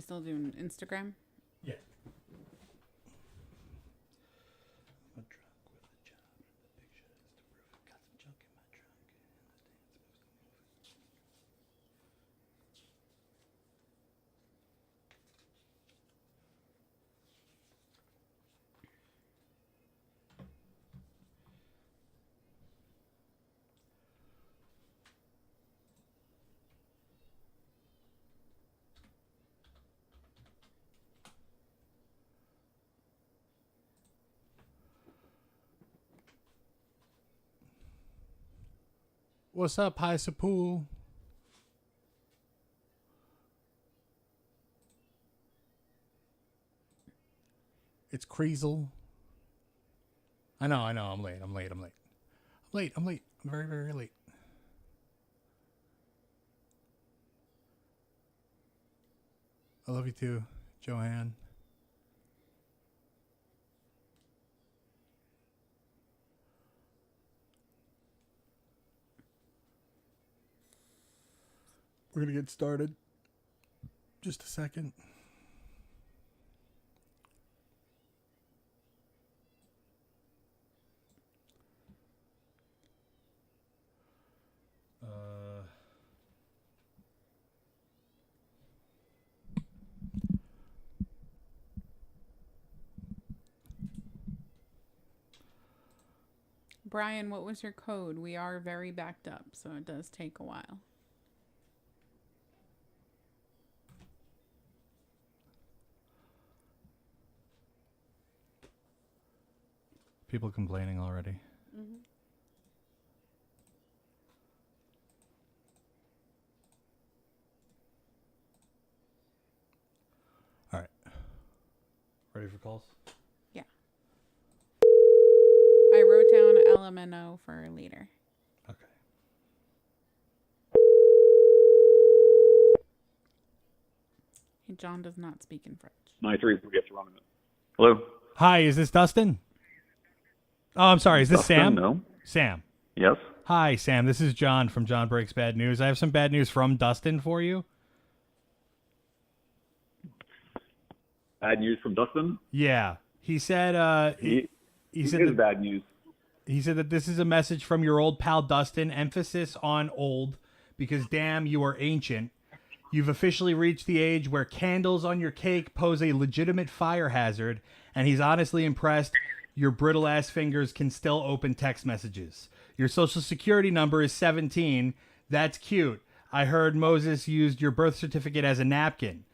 we still doing Instagram? Yeah. What's up, Pool? It's Creasel. I know. I'm late. I'm very, very late. I love you too, Joanne. We're going to get started. Just a second. Brian, what was your code? We are very backed up, so it does take a while. People complaining already. Mm-hmm. All right. Ready for calls? Yeah. I wrote down LMNO for later. Okay. Hey, John does not speak in French. 93 gets wrong. Hello? Hi, is this Dustin? Oh, I'm sorry. Is this Dustin? Sam? No. Sam. Yes? Hi, Sam. This is John from John Breaks Bad News. I have some bad news from Dustin for you. Bad news from Dustin? Yeah. He said He said is that, bad news. he said that this is a message from your old pal Dustin, emphasis on old, because damn, you are ancient. You've officially reached the age where candles on your cake pose a legitimate fire hazard, and he's honestly impressed your brittle ass fingers can still open text messages. Your social security number is 17. That's cute. I heard Moses used your birth certificate as a napkin.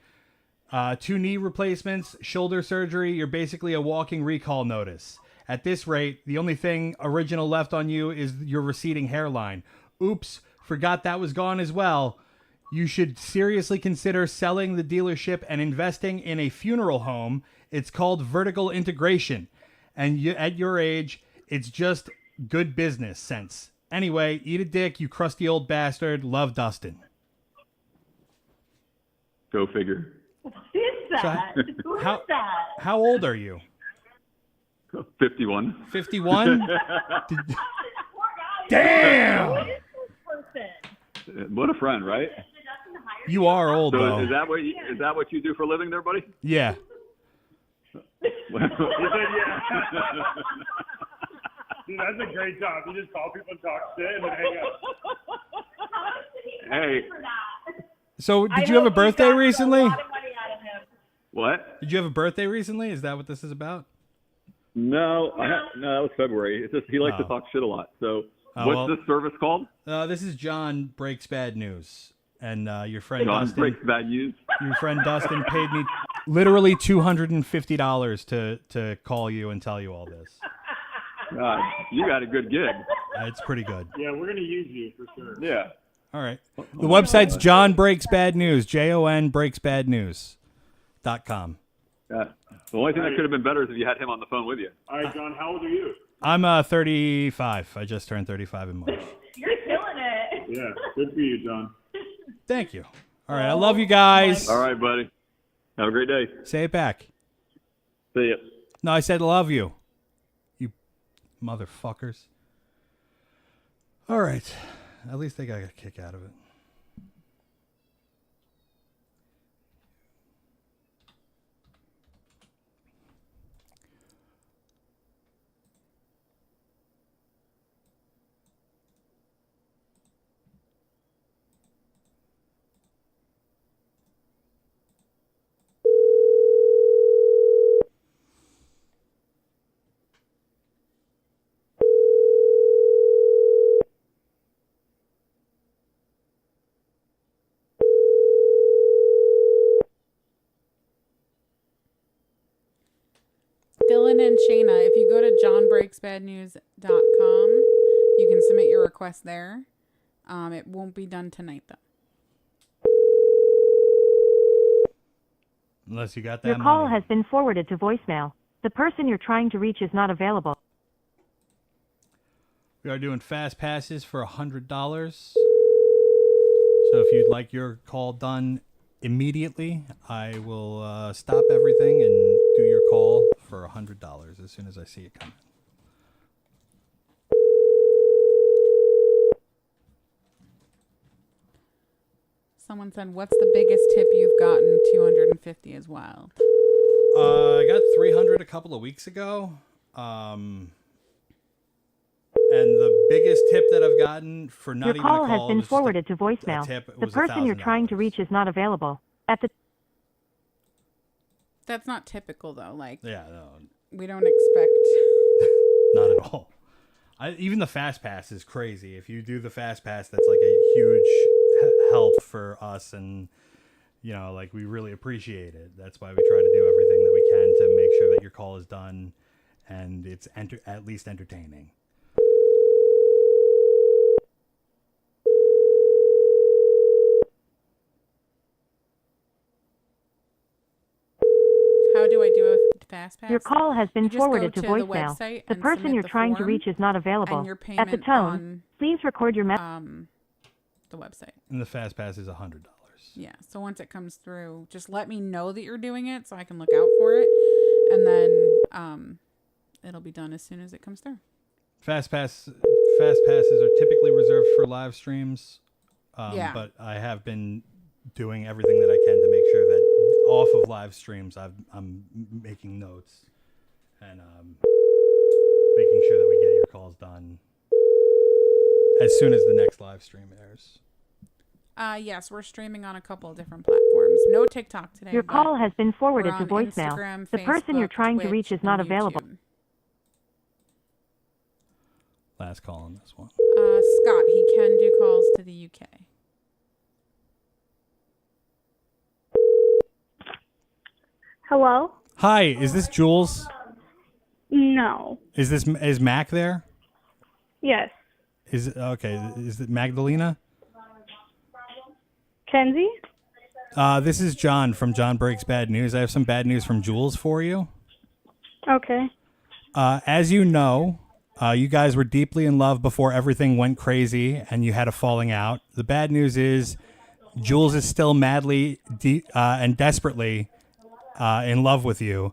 2 knee replacements, shoulder surgery. You're basically a walking recall notice. At this rate, the only thing original left on you is your receding hairline. Oops, forgot that was gone as well. You should seriously consider selling the dealership and investing in a funeral home. It's called vertical integration. And at your age, it's just good business sense. Anyway, eat a dick, you crusty old bastard. Love, Dustin. Go figure. What is that? Who is that? How old are you? 51. 51? Poor guy. Damn! Who is this person? What a friend, right? Did Dustin hire You are old, So though. is that what you do for a living there, buddy? Yeah. He said yeah. Dude, that's a great job. You just call people and talk shit and then hang up. How much did he Hey. pay for that? So, I did you have a hope we birthday got recently? A lot of money out of him. What? Did you have a birthday recently? Is that what this is about? No, no, that was February. It's just he likes to Oh. talk shit a lot. So Oh, what's well- this service called? This is John Breaks Bad News. And your friend John Dustin. Breaks Bad News. Your friend Dustin paid me literally $250 to call you and tell you all this. God, you got a good gig. It's pretty good. Yeah, we're going to use you for sure. Yeah. All right. The website's John Breaks Bad News. JONBreaksBadNews.com. The only thing that could have been better is if you had him on the phone with you. All right, John, how old are you? I'm 35. I just turned 35 in March. You're killing it. Yeah, good for you, John. Thank you. All right. I love you guys. All right, buddy. Have a great day. Say it back. See ya. No, I said love you. You motherfuckers. All right. At least they got a kick out of it. Dalton and Shayna, if you go to jonbreaksbadnews.com, you can submit your request there. It won't be done tonight, though. Unless you got that Your call money. has been forwarded to voicemail. The person you're trying to reach is not available. We are doing fast passes for $100. So if you'd like your call done immediately, I will stop everything and do your call for $100 as soon as I see it coming. Someone said, what's the biggest tip you've gotten? 250 is wild. I got 300 a couple of weeks ago. And the biggest tip that I've gotten for not Your even a call call has been was just forwarded to voicemail. tip. It The was person you're trying to $1,000. reach is not available. At the That's not typical, though. Like, Yeah, no, we don't expect... not at all. Even the fast pass is crazy. If you do the fast pass, that's like a huge help for us, and like we really appreciate it. That's why we try to do everything that we can to make sure that your call is done and it's at least entertaining. How do I do a fast pass? Your call has been You just forwarded go to the voicemail. website The and person submit you're the trying to form reach is not available. and your At the payment tone, on please record your message. the website. And the fast pass is $100. Yeah. So once it comes through, just let me know that you're doing it so I can look out for it. And then it'll be done as soon as it comes through. Fast passes are typically reserved for live streams. Yeah. But I have been doing everything that I can to make sure that off of live streams, I'm making notes and making sure that we get your calls done as soon as the next live stream airs. Yes, we're streaming on a couple of different platforms. No TikTok today. Your call has been forwarded we're to on voicemail. Instagram, The person you're Facebook, trying to Twitch, reach is not and available. YouTube. Last call on this one. Scott, he can do calls to the UK. Hello? Hi, is this Jules? No. Is Mac there? Yes. Is it Magdalena? Kenzie? This is John from John Breaks Bad News. I have some bad news from Jules for you. Okay. As you know, you guys were deeply in love before everything went crazy and you had a falling out. The bad news is Jules is still madly and desperately in love with you,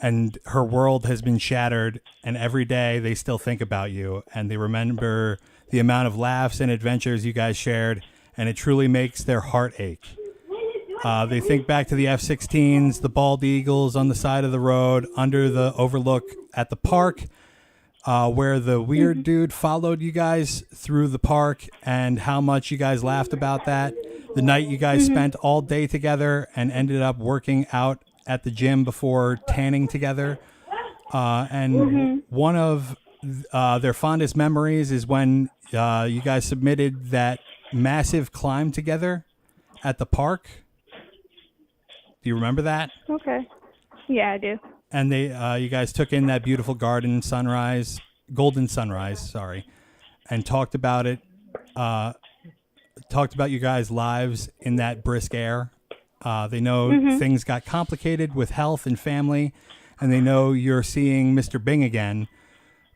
and her world has been shattered, and every day they still think about you and they remember the amount of laughs and adventures you guys shared, and it truly makes their heart ache. They think back to the F-16s, the bald eagles on the side of the road, under the overlook at the park, where the weird dude followed you guys through the park, and how much you guys laughed about that. The night you guys spent all day together and ended up working out at the gym before tanning together. And one of their fondest memories is when you guys submitted that massive climb together at the park. Do you remember that? Okay. Yeah, I do. And you guys took in that beautiful golden sunrise, and talked about it. Talked about you guys' lives in that brisk air. They know things got complicated with health and family, and they know you're seeing Mr. Bing again.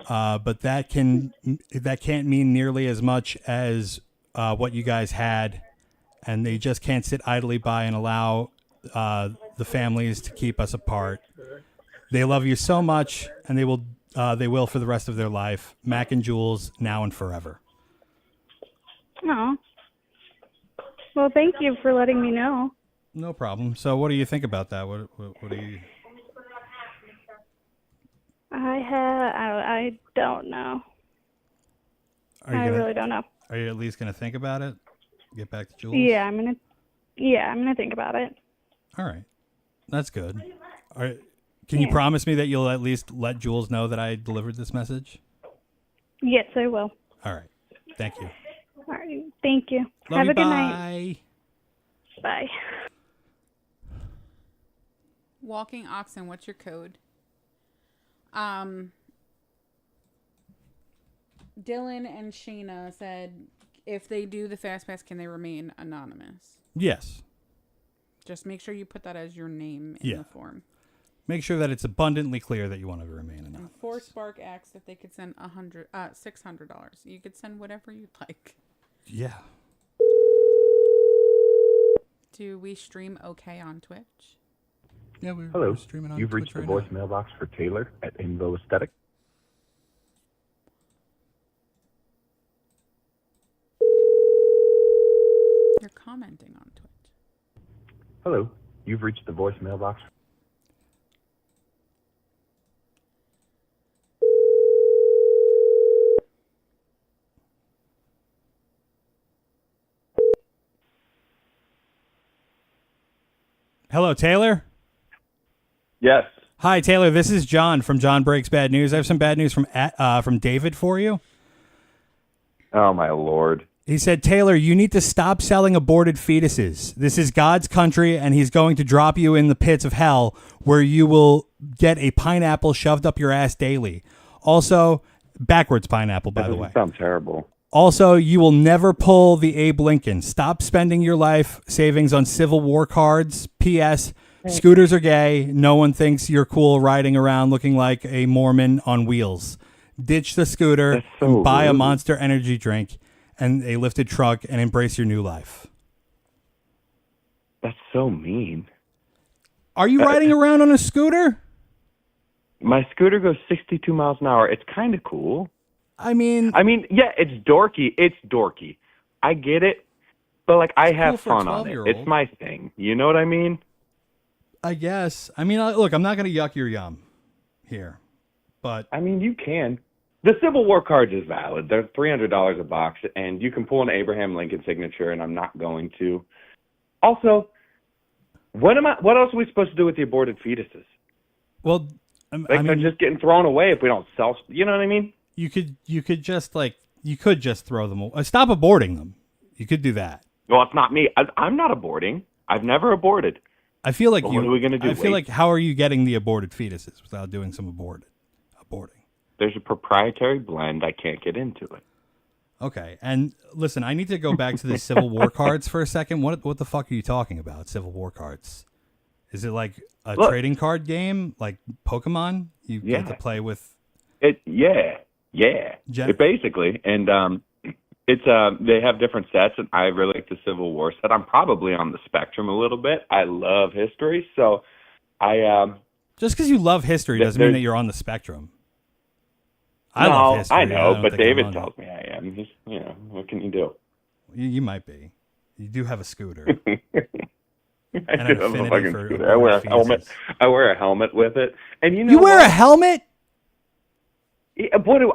But that can't mean nearly as much as what you guys had, and they just can't sit idly by and allow the families to keep us apart. They love you so much, and they will for the rest of their life. Mac and Jules, now and forever. Oh. Well, thank you for letting me know. No problem. So, what do you think about that? What do you? I don't know. I really don't know. Are you at least gonna think about it? Get back to Jules. Yeah, I'm gonna think about it. All right, that's good. All right. Can you promise me that you'll at least let Jules know that I delivered this message? Yes, I will. All right. Thank you. All right. Thank you. Love Have you. a good Bye. night. Bye. Walking Oxen, what's your code? Dylan and Sheena said if they do the fast pass, can they remain anonymous? Yes. Just make sure you put that as your name in the form. Make sure that it's abundantly clear that you want to remain anonymous. And Spark asked if they could send $600. You could send whatever you'd like. Yeah. Do we stream okay on Twitch? Yeah, we're Hello. streaming on You've Twitch reached the right voice now. mailbox for Taylor at Invo Aesthetic. You're commenting on Twitch. Hello. You've reached the voice mailbox. Hello, Taylor? Yes. Hi, Taylor. This is John from John Breaks Bad News. I have some bad news from David for you. Oh, my Lord. He said, Taylor, you need to stop selling aborted fetuses. This is God's country, and he's going to drop you in the pits of hell where you will get a pineapple shoved up your ass daily. Also, backwards pineapple, by the way. That sounds terrible. Also, you will never pull the Abe Lincoln. Stop spending your life savings on Civil War cards. P.S. Scooters are gay. No one thinks you're cool riding around looking like a Mormon on wheels. Ditch the scooter and buy a Monster Energy drink and a lifted truck and embrace your new life. That's so mean. Are you riding around on a scooter? My scooter goes 62 miles an hour. It's kind of cool. I mean, yeah, it's dorky. It's dorky. I get it. But, like, I have fun on it. It's my thing. You know what I mean? I guess. I mean, look, I'm not going to yuck your yum here. But I mean, you can. The Civil War cards is valid. They're $300 a box, and you can pull an Abraham Lincoln signature, and I'm not going to. Also, what else are we supposed to do with the aborted fetuses? Well, they're just getting thrown away if we don't sell. You know what I mean? You could just throw them away. Stop aborting them. You could do that. Well, it's not me. I'm not aborting. I've never aborted. I feel like what are we going to do? I feel like how are you getting the aborted fetuses without doing some aborting? There's a proprietary blend. I can't get into it. Okay, and listen, I need to go back to the Civil War cards for a second. What the fuck are you talking about? Civil War cards? Is it like a trading card game, like Pokemon? You get to play with it. Yeah. It basically, and it's they have different sets, and I really like the Civil War set. I'm probably on the spectrum a little bit. I love history, so I just because you love history doesn't mean that you're on the spectrum. I love history. I know, but David tells me I am. Just, what can you do? You might be. You do have a scooter. I do have a fucking scooter. I wear a helmet. I wear a helmet with it. And you wear a helmet? Yeah,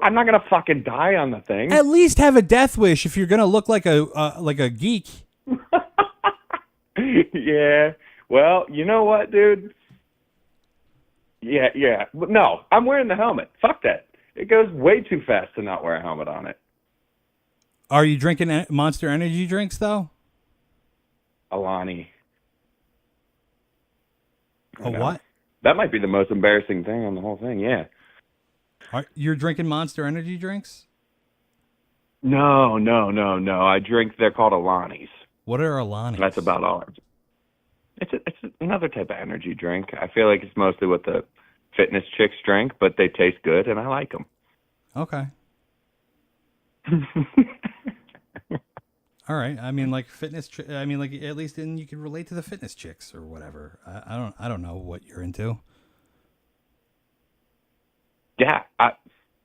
I'm not gonna fucking die on the thing. At least have a death wish if you're gonna look like a geek. Yeah. Well, you know what, dude? Yeah. No, I'm wearing the helmet. Fuck that. It goes way too fast to not wear a helmet on it. Are you drinking Monster Energy drinks, though? Alani. What? That might be the most embarrassing thing on the whole thing, yeah. You're drinking Monster Energy drinks? No. I drink, they're called Alanis. What are Alanis? That's about all. It's another type of energy drink. I feel like it's mostly what the fitness chicks drink, but they taste good, and I like them. Okay. All right. I mean, like fitness. I mean, like at least then you can relate to the fitness chicks or whatever. I don't know what you're into. Yeah.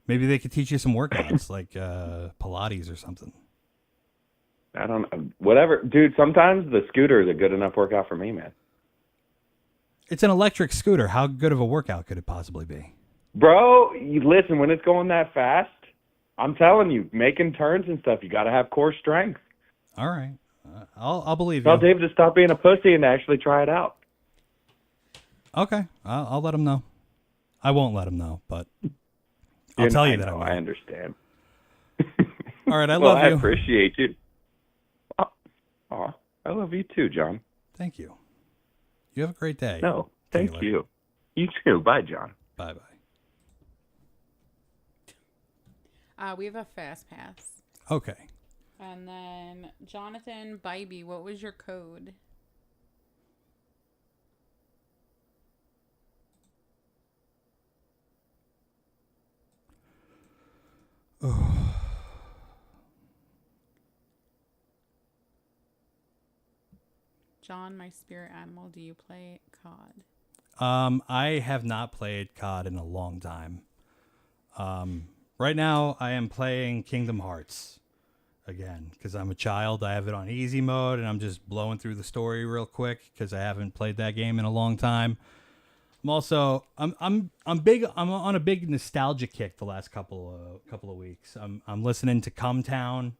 Maybe they could teach you some workouts like Pilates or something. I don't know. Whatever, dude. Sometimes the scooter is a good enough workout for me, man. It's an electric scooter. How good of a workout could it possibly be? Bro, you listen, when it's going that fast, I'm telling you, making turns and stuff, you got to have core strength. All right. I'll believe you. Tell David to stop being a pussy and actually try it out. Okay. I'll let him know. I won't let him know, but I'll tell you that I will. I understand. All right. I love you. I appreciate you. Oh, I love you too, John. Thank you. You have a great day. No, thank Taylor. you. You too. Bye, John. Bye-bye. We have a fast pass. Okay. And then Jonathan Bybee, what was your code? John, my spirit animal, do you play COD? I have not played COD in a long time. Right now, I am playing Kingdom Hearts again because I'm a child. I have it on easy mode, and I'm just blowing through the story real quick because I haven't played that game in a long time. I'm also I'm on a big nostalgia kick the last couple of weeks. I'm listening to Come Town.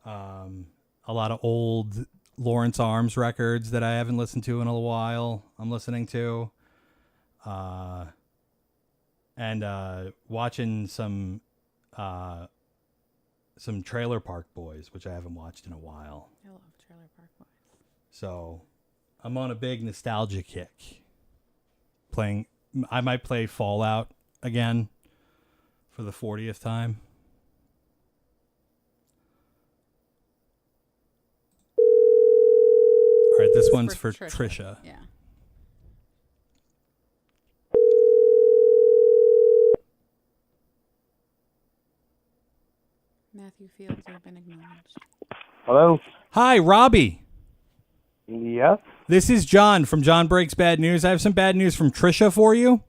A lot of old Lawrence Arms records that I haven't listened to in a while. I'm listening to, and watching some Trailer Park Boys, which I haven't watched in a while. I love Trailer Park Boys. So I'm on a big nostalgia kick. I might play Fallout again for the 40th time. All right, this one's for Trisha. Yeah. Matthew Fields, you've been acknowledged. Hello? Hi, Robbie. Yes? This is John from John Breaks Bad News. I have some bad news from Trisha for you.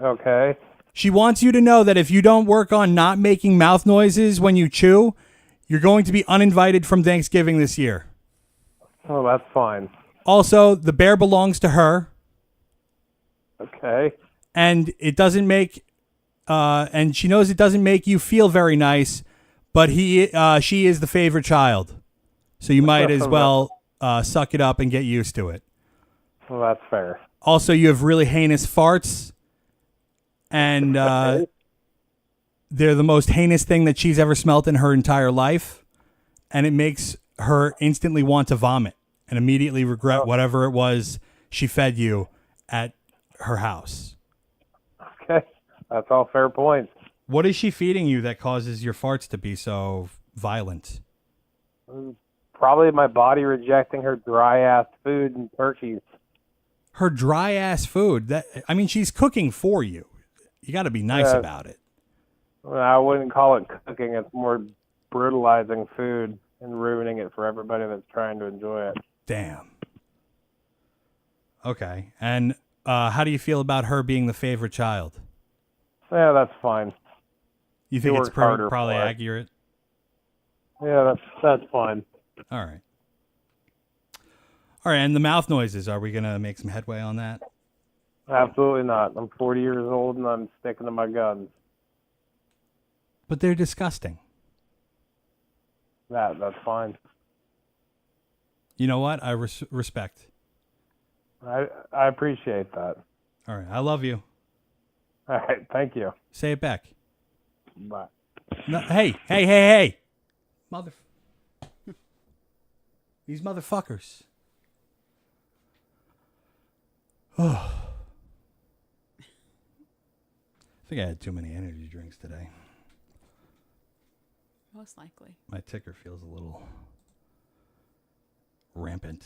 Okay. She wants you to know that if you don't work on not making mouth noises when you chew, you're going to be uninvited from Thanksgiving this year. Oh, that's fine. Also, the bear belongs to her. Okay. And it doesn't make, and she knows it doesn't make you feel very nice, but she is the favorite child. So you might as well suck it up and get used to it. Well, that's fair. Also, you have really heinous farts, and they're the most heinous thing that she's ever smelt in her entire life, and it makes her instantly want to vomit and immediately regret whatever it was she fed you at her house. Okay, that's all fair points. What is she feeding you that causes your farts to be so violent? Probably my body rejecting her dry-ass food and turkeys. Her dry-ass food? She's cooking for you. You got to be nice about it. I wouldn't call it cooking. It's more brutalizing food and ruining it for everybody that's trying to enjoy it. Damn. Okay. And how do you feel about her being the favorite child? Yeah, that's fine. You think it's probably accurate? Yeah, that's fine. All right. All right, and the mouth noises, are we going to make some headway on that? Absolutely not. I'm 40 years old and I'm sticking to my guns. But they're disgusting. That's fine. You know what? I respect. I appreciate that. All right, I love you. All right, thank you. Say it back. Bye. No, hey. These motherfuckers. Oh. I think I had too many energy drinks today. Most likely. My ticker feels a little rampant.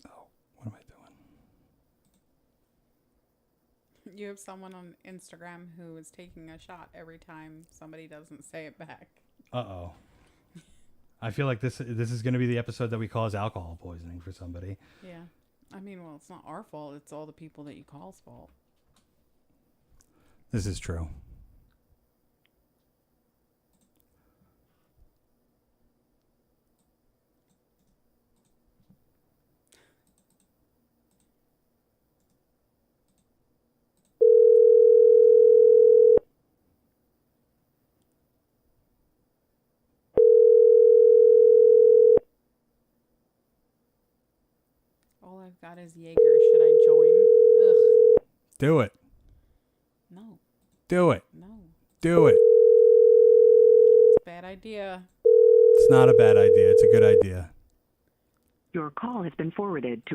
Oh, what am I doing? You have someone on Instagram who is taking a shot every time somebody doesn't say it back. Uh-oh. I feel like this is going to be the episode that we cause alcohol poisoning for somebody. Yeah. Well, it's not our fault. It's all the people that you call's fault. This is true. All I've got is Jaeger. Should I join? Ugh. Do it. No. Do it. No. Do it. It's a bad idea. It's not a bad idea. It's a good idea. Your call has been forwarded to...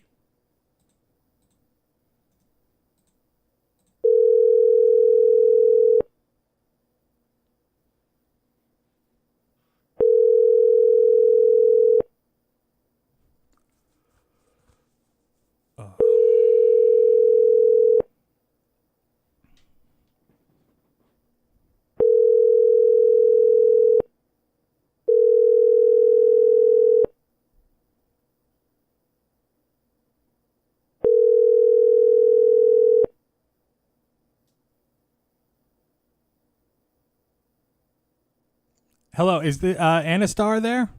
Hello, is the Anastar there?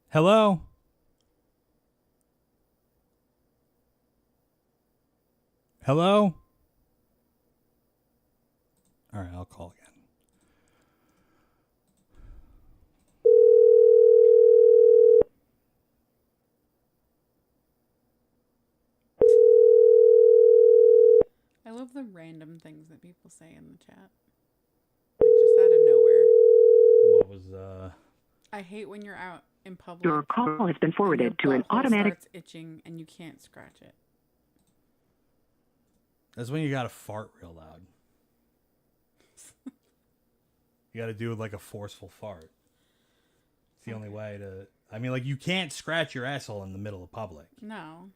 Hello? Hello? All right, I'll call again. I love the random things that people say in the chat. Like just out of nowhere. What was I hate when you're out in public. Your call has been and forwarded your to an butthole automatic... starts itching and you can't scratch it. That's when you gotta fart real loud. You gotta do like a forceful fart. It's the only way to... I mean, like, you can't scratch your asshole in the middle of public. No.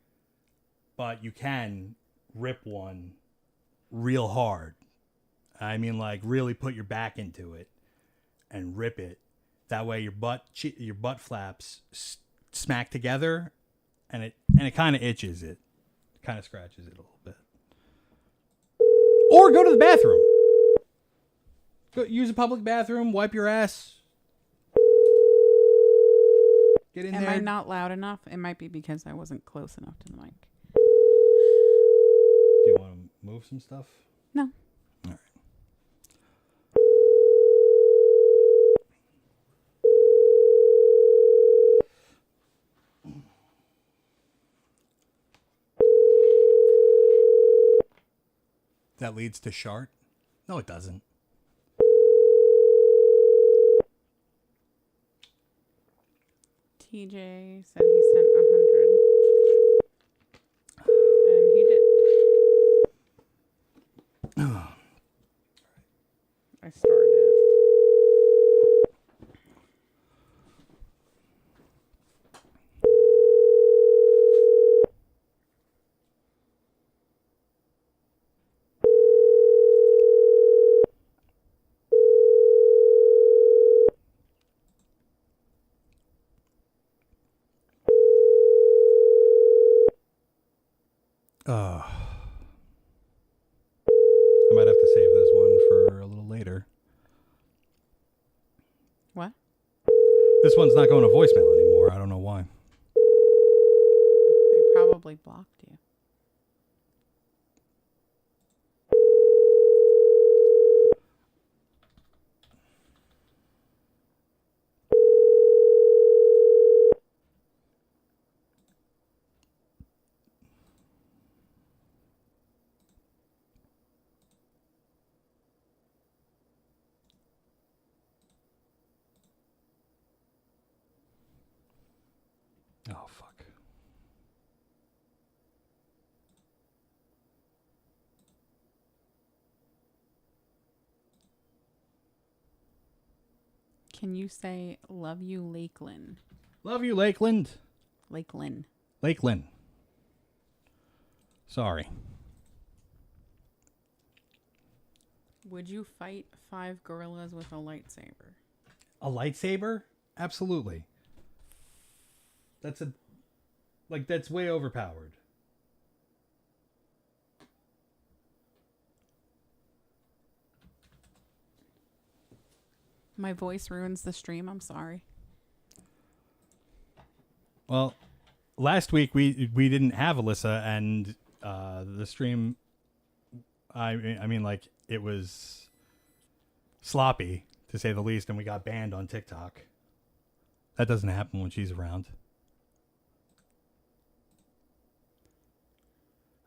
But you can rip one real hard. I mean, like, really put your back into it and rip it. That way your butt flaps smack together, and it kind of itches it. Kind of scratches it a little bit. Or go to the bathroom. Go use a public bathroom, wipe your ass. Get in there. Am I not loud enough? It might be because I wasn't close enough to the mic. Do you want to move some stuff? No. All right. That leads to Shart? No, it doesn't. TJ said he sent 100. And he did. I started it. I might have to save this one for a little later. What? This one's not going to voicemail anymore. I don't know why. They probably blocked you. Oh, fuck. Can you say, love you, Lakeland? Love you, Lakeland. Lakeland. Lakeland. Sorry. Would you fight 5 gorillas with a lightsaber? A lightsaber? Absolutely. That's way overpowered. My voice ruins the stream. I'm sorry. Well, last week we didn't have Alyssa, and the stream. I mean, like, it was sloppy to say the least, and we got banned on TikTok. That doesn't happen when she's around.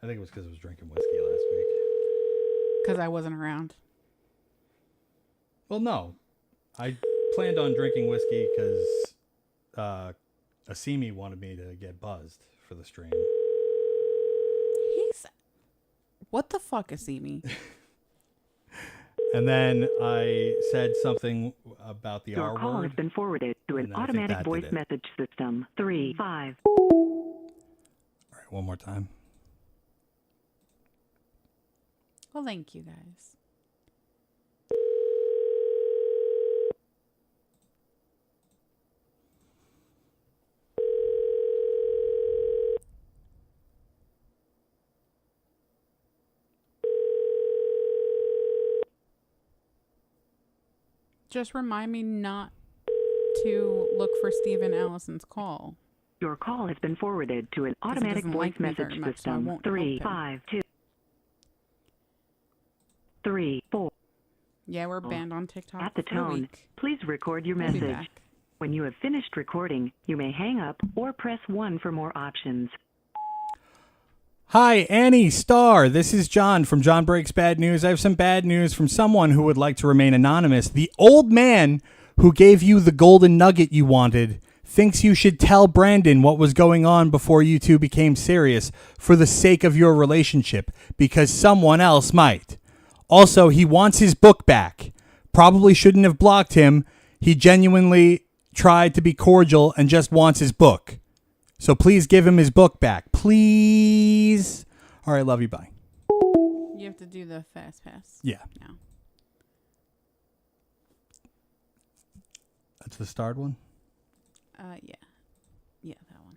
I think it was because I was drinking whiskey last week. Because I wasn't around. Well, no. I planned on drinking whiskey because Asimi wanted me to get buzzed for the stream. What the fuck, Asimi? And then I said something about the Your R call word. has been forwarded to an automatic voice message system. 3-5. All right, one more time. Well, thank you, guys. Just remind me not to look for Steve and Allison's call. Your call has been forwarded to an automatic voice message system. 3-5-2. 3-4. Yeah, we're banned on TikTok. At the for a tone, week. please record your We'll be message. back. When you have finished recording, you may hang up or press 1 for more options. Hi, Annie Starr. This is John from John Breaks Bad News. I have some bad news from someone who would like to remain anonymous. The old man who gave you the golden nugget you wanted thinks you should tell Brandon what was going on before you two became serious for the sake of your relationship, because someone else might. Also, he wants his book back. Probably shouldn't have blocked him. He genuinely tried to be cordial and just wants his book. So please give him his book back. Please. All right, love you. Bye. You have to do the fast pass. Yeah. Now. That's the starred one? Yeah. Yeah, that one.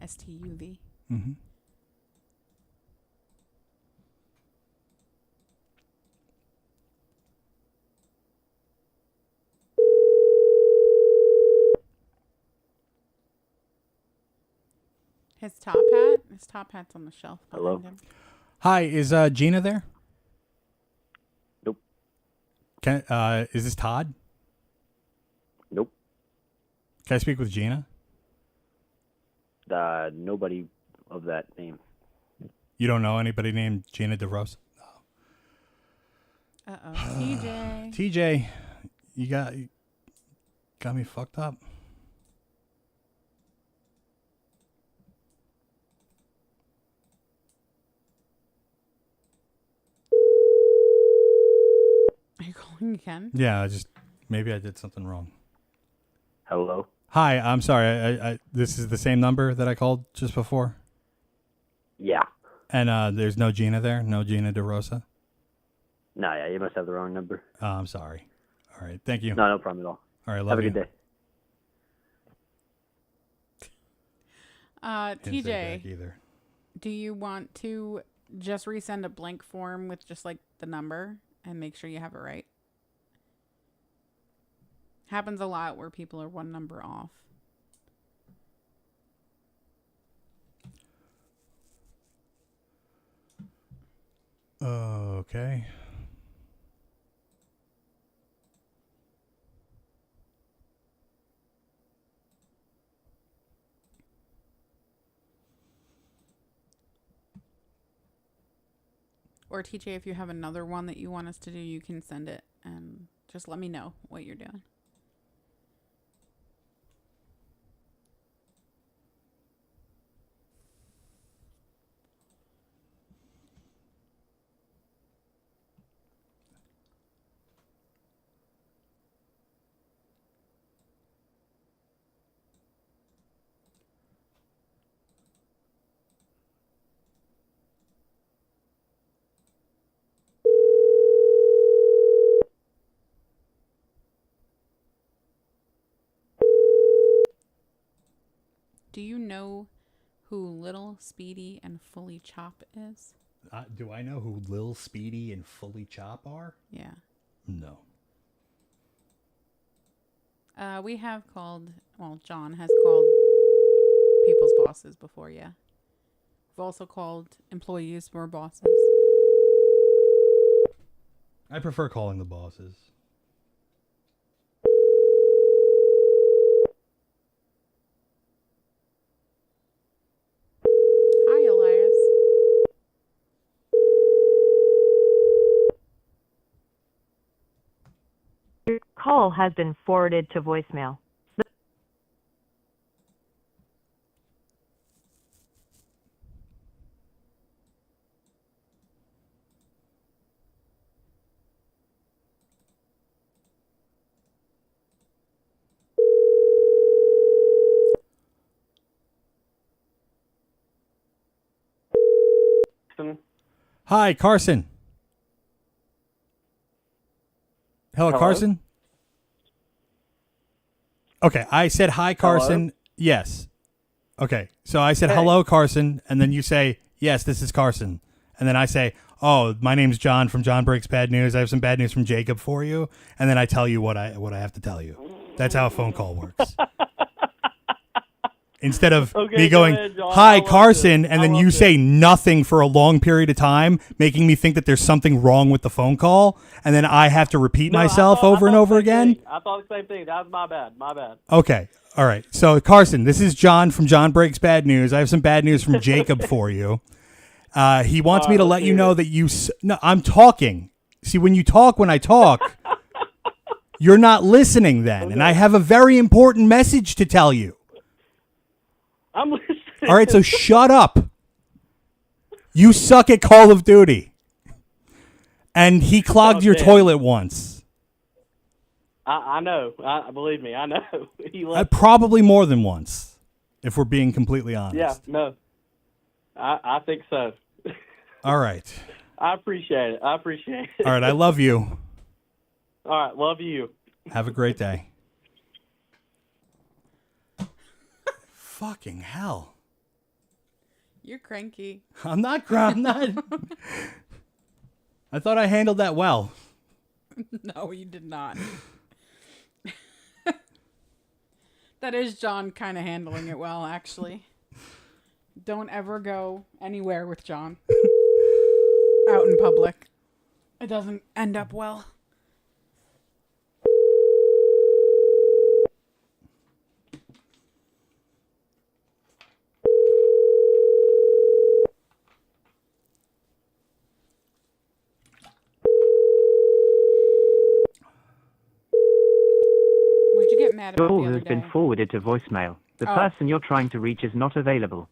STUV. Mm-hmm. His top hat? His top hat's on the shelf behind him. Hi, is Gina there? Nope. Is this Todd? Nope. Can I speak with Gina? Nobody of that name. You don't know anybody named Gina DeRosa? Uh-oh. TJ. TJ, you got me fucked up. Are you calling again? Yeah, maybe I did something wrong. Hello? Hi, I'm sorry. I this is the same number that I called just before? Yeah. And there's no Gina there? No Gina DeRosa? No, yeah, you must have the wrong number. Oh, I'm sorry. All right, thank you. No problem at all. All right, love have a you. good day. Didn't say back TJ, either. do you want to just resend a blank form with just like the number and make sure you have it right? Happens a lot where people are one number off. Okay. Or TJ, if you have another one that you want us to do, you can send it and just let me know what you're doing. Do you know who Little, Speedy, and Fully Chop is? Do I know who Lil Speedy and Fully Chop are? Yeah. No. We have called, well, John has called people's bosses before, yeah. We've also called employees who are bosses. I prefer calling the bosses. Hi, Elias. call has been forwarded to voicemail. Hi, Carson. Hello, Carson? Okay, I said hi, Carson. Hello? Yes. Okay, so I said Hey. hello, Carson, and then you say, yes, this is Carson. And then I say, oh, my name's John from John Breaks Bad News. I have some bad news from Jacob for you. And then I tell you what I have to tell you. That's how a phone call works. Instead of me going, ahead, John. hi, I love Carson, this. and I then love you this. say nothing for a long period of time, making me think that there's something wrong with the phone call, and then I have to repeat myself over and over again. I thought the same thing. That was my bad. My bad. Okay. All right. So, Carson, this is John from John Breaks Bad News. I have some bad news from Jacob for you. He wants me to let you know that no, I'm talking. See, when you talk, when I talk, you're not listening then. And I have a very important message to tell you. I'm listening. All right. So shut up. You suck at Call of Duty. And he clogged your damn. toilet once. I know. Believe me, I know. He Probably more than once, if we're being completely honest. Yeah, no. I think so. All right. I appreciate it. All right. I love you. All right. Love you. Have a great day. Fucking hell. You're cranky. I'm not. I thought I handled that well. No, you did not. That is John kind of handling it well, actually. Don't ever go anywhere with John. Out in public. It doesn't end up well. What'd you get mad Your about call the other has been day? forwarded to voicemail. The Oh. person you're trying to reach is not available.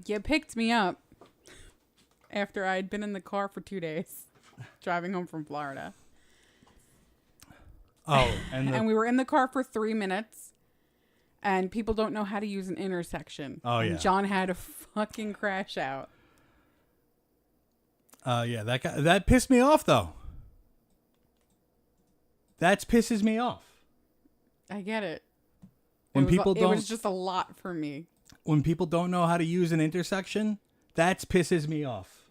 You picked me up after I'd been in the car for 2 days, driving home from Florida. Oh, and we were in the car for 3 minutes, and people don't know how to use an intersection. Oh, and yeah. John had a fucking crash out. Yeah, that pissed me off though. That pisses me off. I get it. When It was just a lot for me. When people don't know how to use an intersection, that pisses me off.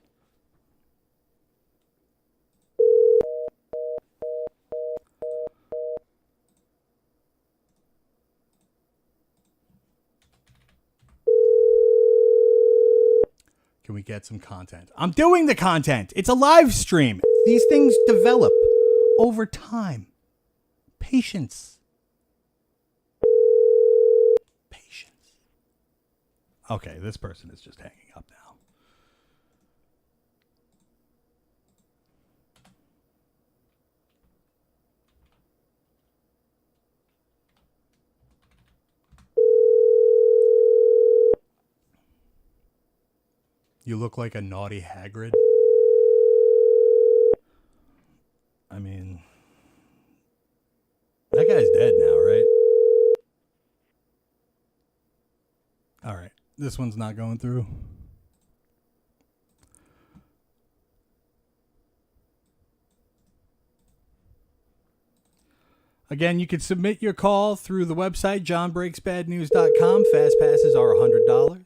Can we get some content? I'm doing the content. It's a live stream. These things develop over time. Patience. Okay, this person is just hanging up now. You look like a naughty Hagrid. I mean, that guy's dead now, right? All right. This one's not going through. Again, you can submit your call through the website, jonbreaksbadnews.com. Fast passes are $100.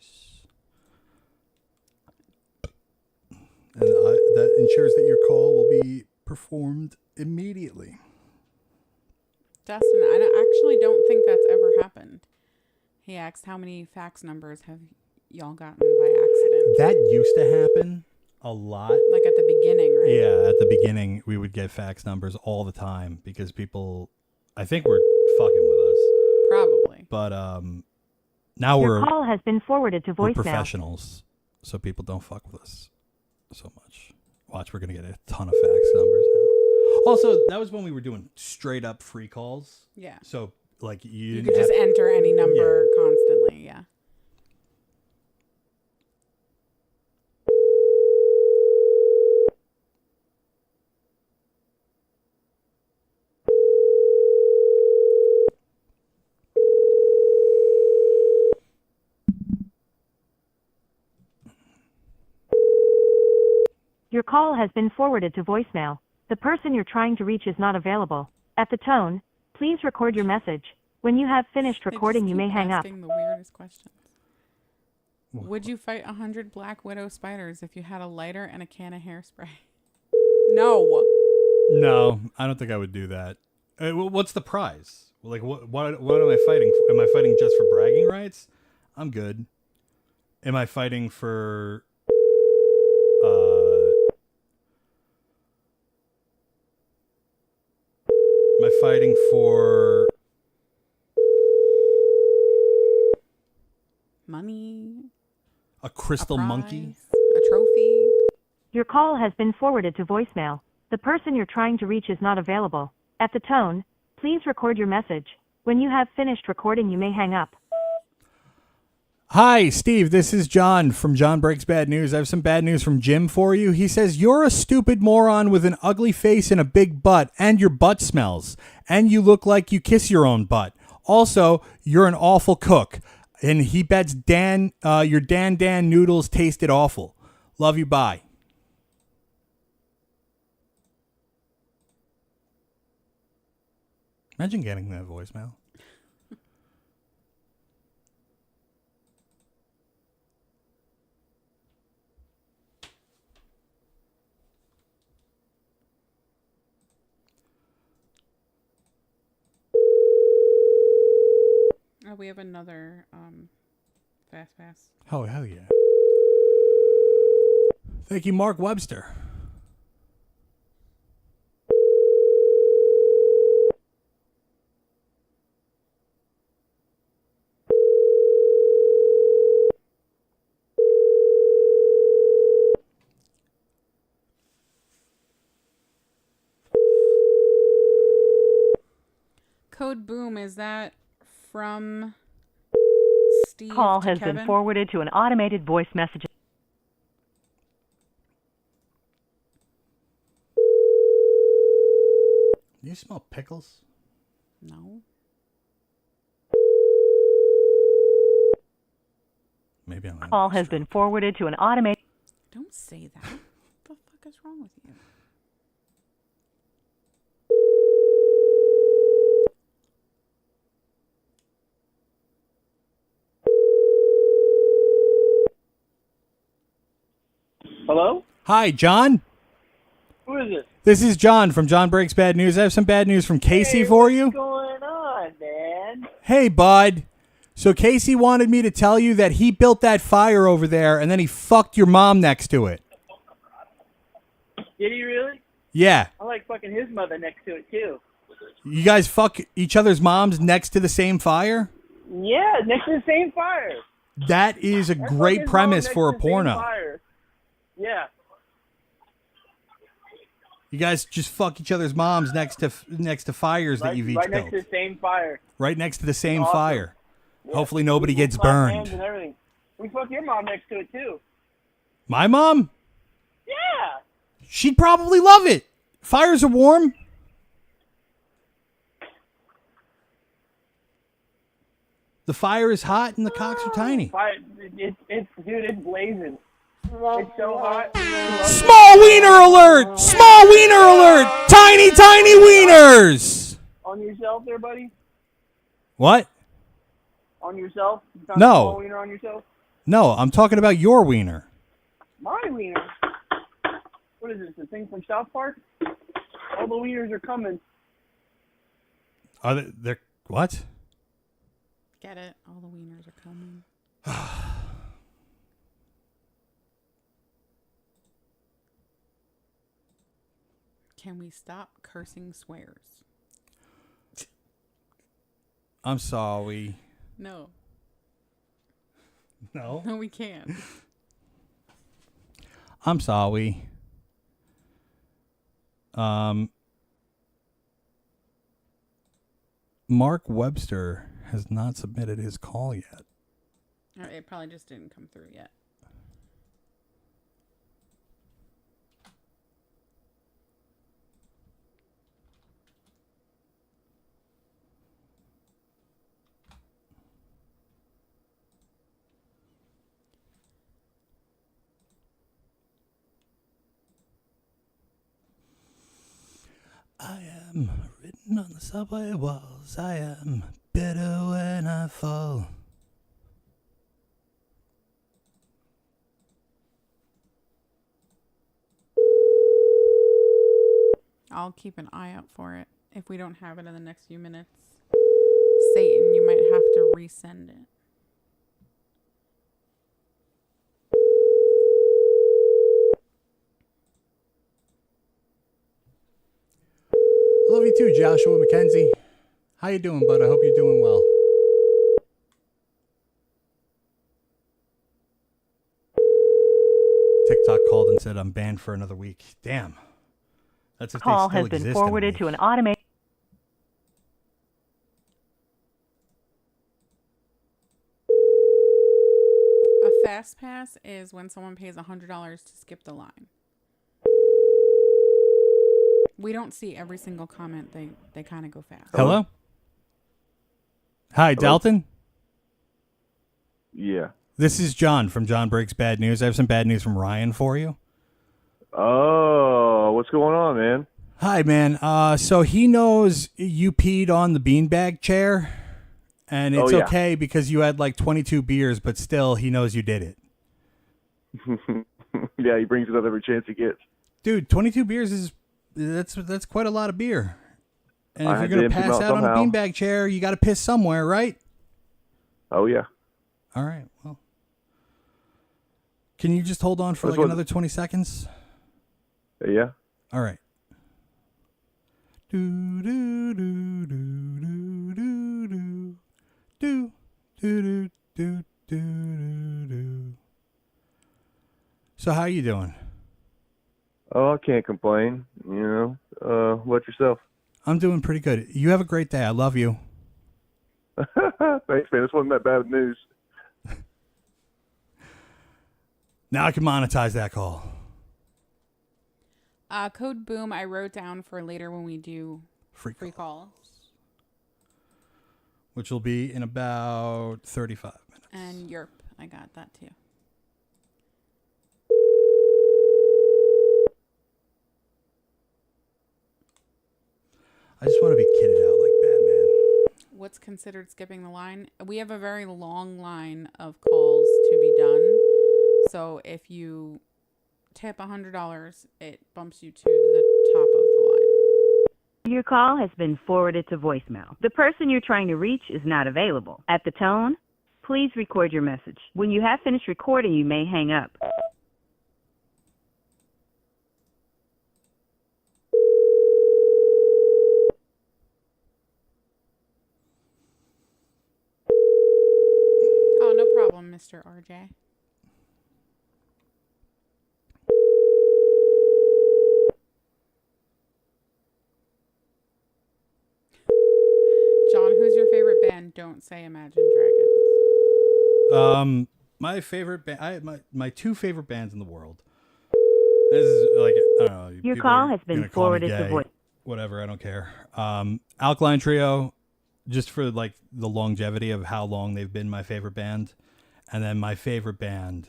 And that ensures that your call will be performed immediately. Dustin, I actually don't think that's ever happened. He asked how many fax numbers have y'all gotten by accident. That used to happen a lot. Like at the beginning, right? Yeah, at the beginning, we would get fax numbers all the time because people, I think, were fucking with us. Probably. But now Your call has been forwarded to we're voicemail. professionals, so people don't fuck with us so much. Watch, we're going to get a ton of fax numbers now. Also, that was when we were doing straight up free calls. Yeah. So like You could just enter any number constantly. Yeah. Your call has been forwarded to voicemail. The person you're trying to reach is not available. At the tone, please record your message. When you have finished recording, you may hang up. Asking the weirdest questions. Would you fight 100 black widow spiders if you had a lighter and a can of hairspray? No. No, I don't think I would do that. What's the prize? Like, what am I fighting for? Am I fighting just for bragging rights? I'm good. Am I fighting for... Am I fighting for... money? A crystal monkey? A trophy? Your call has been forwarded to voicemail. The person you're trying to reach is not available. At the tone, please record your message. When you have finished recording, you may hang up. Hi, Steve. This is John from John Breaks Bad News. I have some bad news from Jim for you. He says, you're a stupid moron with an ugly face and a big butt, and your butt smells. And you look like you kiss your own butt. Also, you're an awful cook. And he bets your Dan noodles tasted awful. Love you, bye. Imagine getting that voicemail. Oh, we have another fast pass. Oh, hell yeah. Thank you, Mark Webster. Code Boom, is that from Steve Call to has Kevin? been forwarded to an automated voice message. Do you smell pickles? No. Maybe I'm... Call has been forwarded to an automated... Don't say that. What the fuck is wrong with you? Hello? Hi, John. Who is this? This is John from John Breaks Bad News. I have some bad news from Casey for you. What's going on, man? Hey, bud. So Casey wanted me to tell you that he built that fire over there and then he fucked your mom next to it. Did he really? Yeah. I like fucking his mother next to it, too. You guys fuck each other's moms next to the same fire? Yeah, next to the same fire. That is a I fuck great his premise mom for a next to the same porno. fire. Yeah. You guys just fuck each other's moms next to fires that you've each right built. next to the same fire. Right next to the same Awesome. fire. Yeah. Hopefully nobody We gets clap hands burned. and everything. We fuck your mom next to it, too. My mom? Yeah. She'd probably love it. Fires are warm. The fire is hot and the cocks are tiny. Fire, dude, it's blazing. It's so hot. Small wiener alert! Small wiener alert! Tiny, tiny wieners! On yourself there, buddy? What? On yourself? You found No. a small wiener on yourself? No, I'm talking about your wiener. My wiener? What is this, the thing from South Park? All the wieners are coming. Are they're what? Get it? All the wieners are coming. Can we stop cursing swears? I'm sorry. No. No? No, we can't. I'm sorry. Mark Webster has not submitted his call yet. It probably just didn't come through yet. I am written on the subway walls. I am bitter when I fall. I'll keep an eye out for it. If we don't have it in the next few minutes, Satan, you might have to resend it. I love you too, Joshua McKenzie. How you doing, bud? I hope you're doing well. TikTok called and said I'm banned for another week. Damn. That's if Call they still has been exist forwarded to an automated. A fast pass is when someone pays $100 to skip the line. We don't see every single comment. They kind of go fast. Hello? Hi, Dalton? Yeah. This is John from John Breaks Bad News. I have some bad news from Ryan for you. Oh, what's going on, man? Hi, man. So he knows you peed on the beanbag chair, and it's okay because you had like 22 beers, but still he knows you did it. Yeah, he brings it up every chance he gets. Dude, 22 beers is that's quite a lot of beer. And if you're going to pass out on a somehow. beanbag chair, you got to piss somewhere, right? Oh, yeah. All right. Well, can you just hold on for like another 20 seconds? Yeah. All right. Do do do do do do do do do do do do. So how are you doing? Oh, I can't complain. You know, what yourself? I'm doing pretty good. You have a great day. I love you. Thanks, man. This wasn't that bad news. Now I can monetize that call. Code Boom I wrote down for later when we do free calls. Which will be in about 35 minutes. And Yerp, I got that too. I just want to be kitted out like Batman. What's considered skipping the line? We have a very long line of calls to be done. So if you tip $100, it bumps you to the top of the line. Your call has been forwarded to voicemail. The person you're trying to reach is not available. At the tone, please record your message. When you have finished recording, you may hang up. Oh, no problem, Mr. RJ. John, who's your favorite band? Don't say Imagine Dragons. My favorite band, my two favorite bands in the world. This is like, I don't know. Your call has been forwarded to voice. Whatever, I don't care. Alkaline Trio, just for like the longevity of how long they've been my favorite band. And then my favorite band,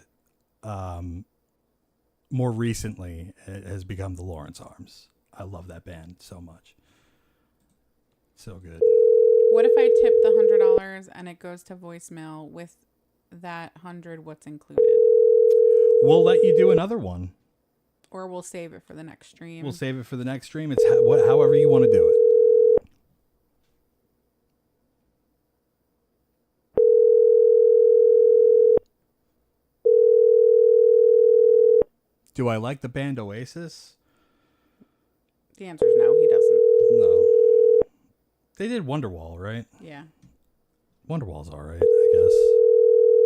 more recently, has become the Lawrence Arms. I love that band so much. So good. What if I tip the $100 and it goes to voicemail with that 100? What's included? We'll let you do another one. Or we'll save it for the next stream. We'll save it for the next stream. It's however you want to do it. Do I like the band Oasis? The answer is no, he doesn't. No. They did Wonderwall, right? Yeah. Wonderwall's all right, I guess.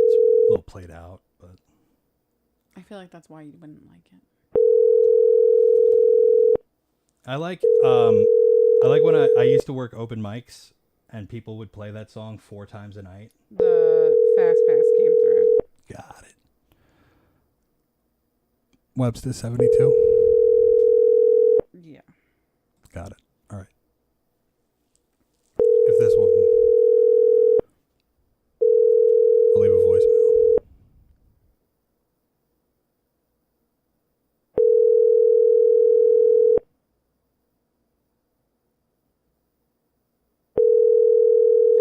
It's a little played out, but I feel like that's why you wouldn't like it. I like when I used to work open mics, and people would play that song 4 times a night. The fast pass came through. Got it. Webster 72. Yeah. Got it. All right. If this one, I'll leave a voicemail.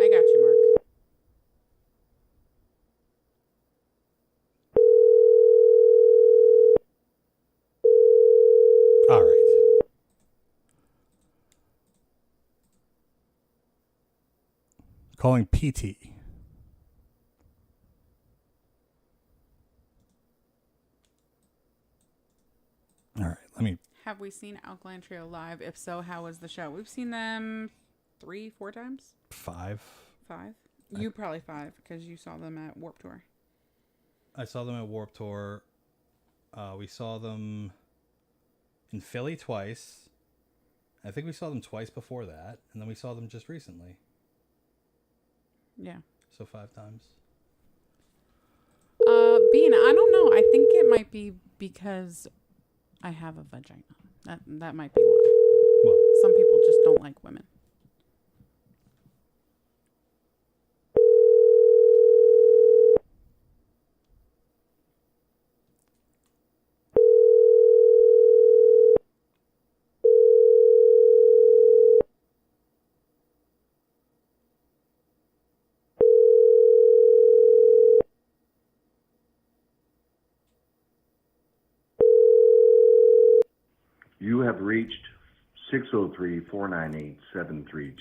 I got you, Mark. All right. Calling PT. All right, let me. Have we seen Alkaline Trio live? If so, how was the show? We've seen them 3-4 times. 5. 5. You probably 5 because you saw them at Warp Tour. I saw them at Warp Tour. We saw them in Philly twice. I think we saw them twice before that, and then we saw them just recently. Yeah. So 5 times. Bean, I don't know. I think it might be because I have a vagina. That might be why. What? Some people just don't like women. You have reached 603-498-73.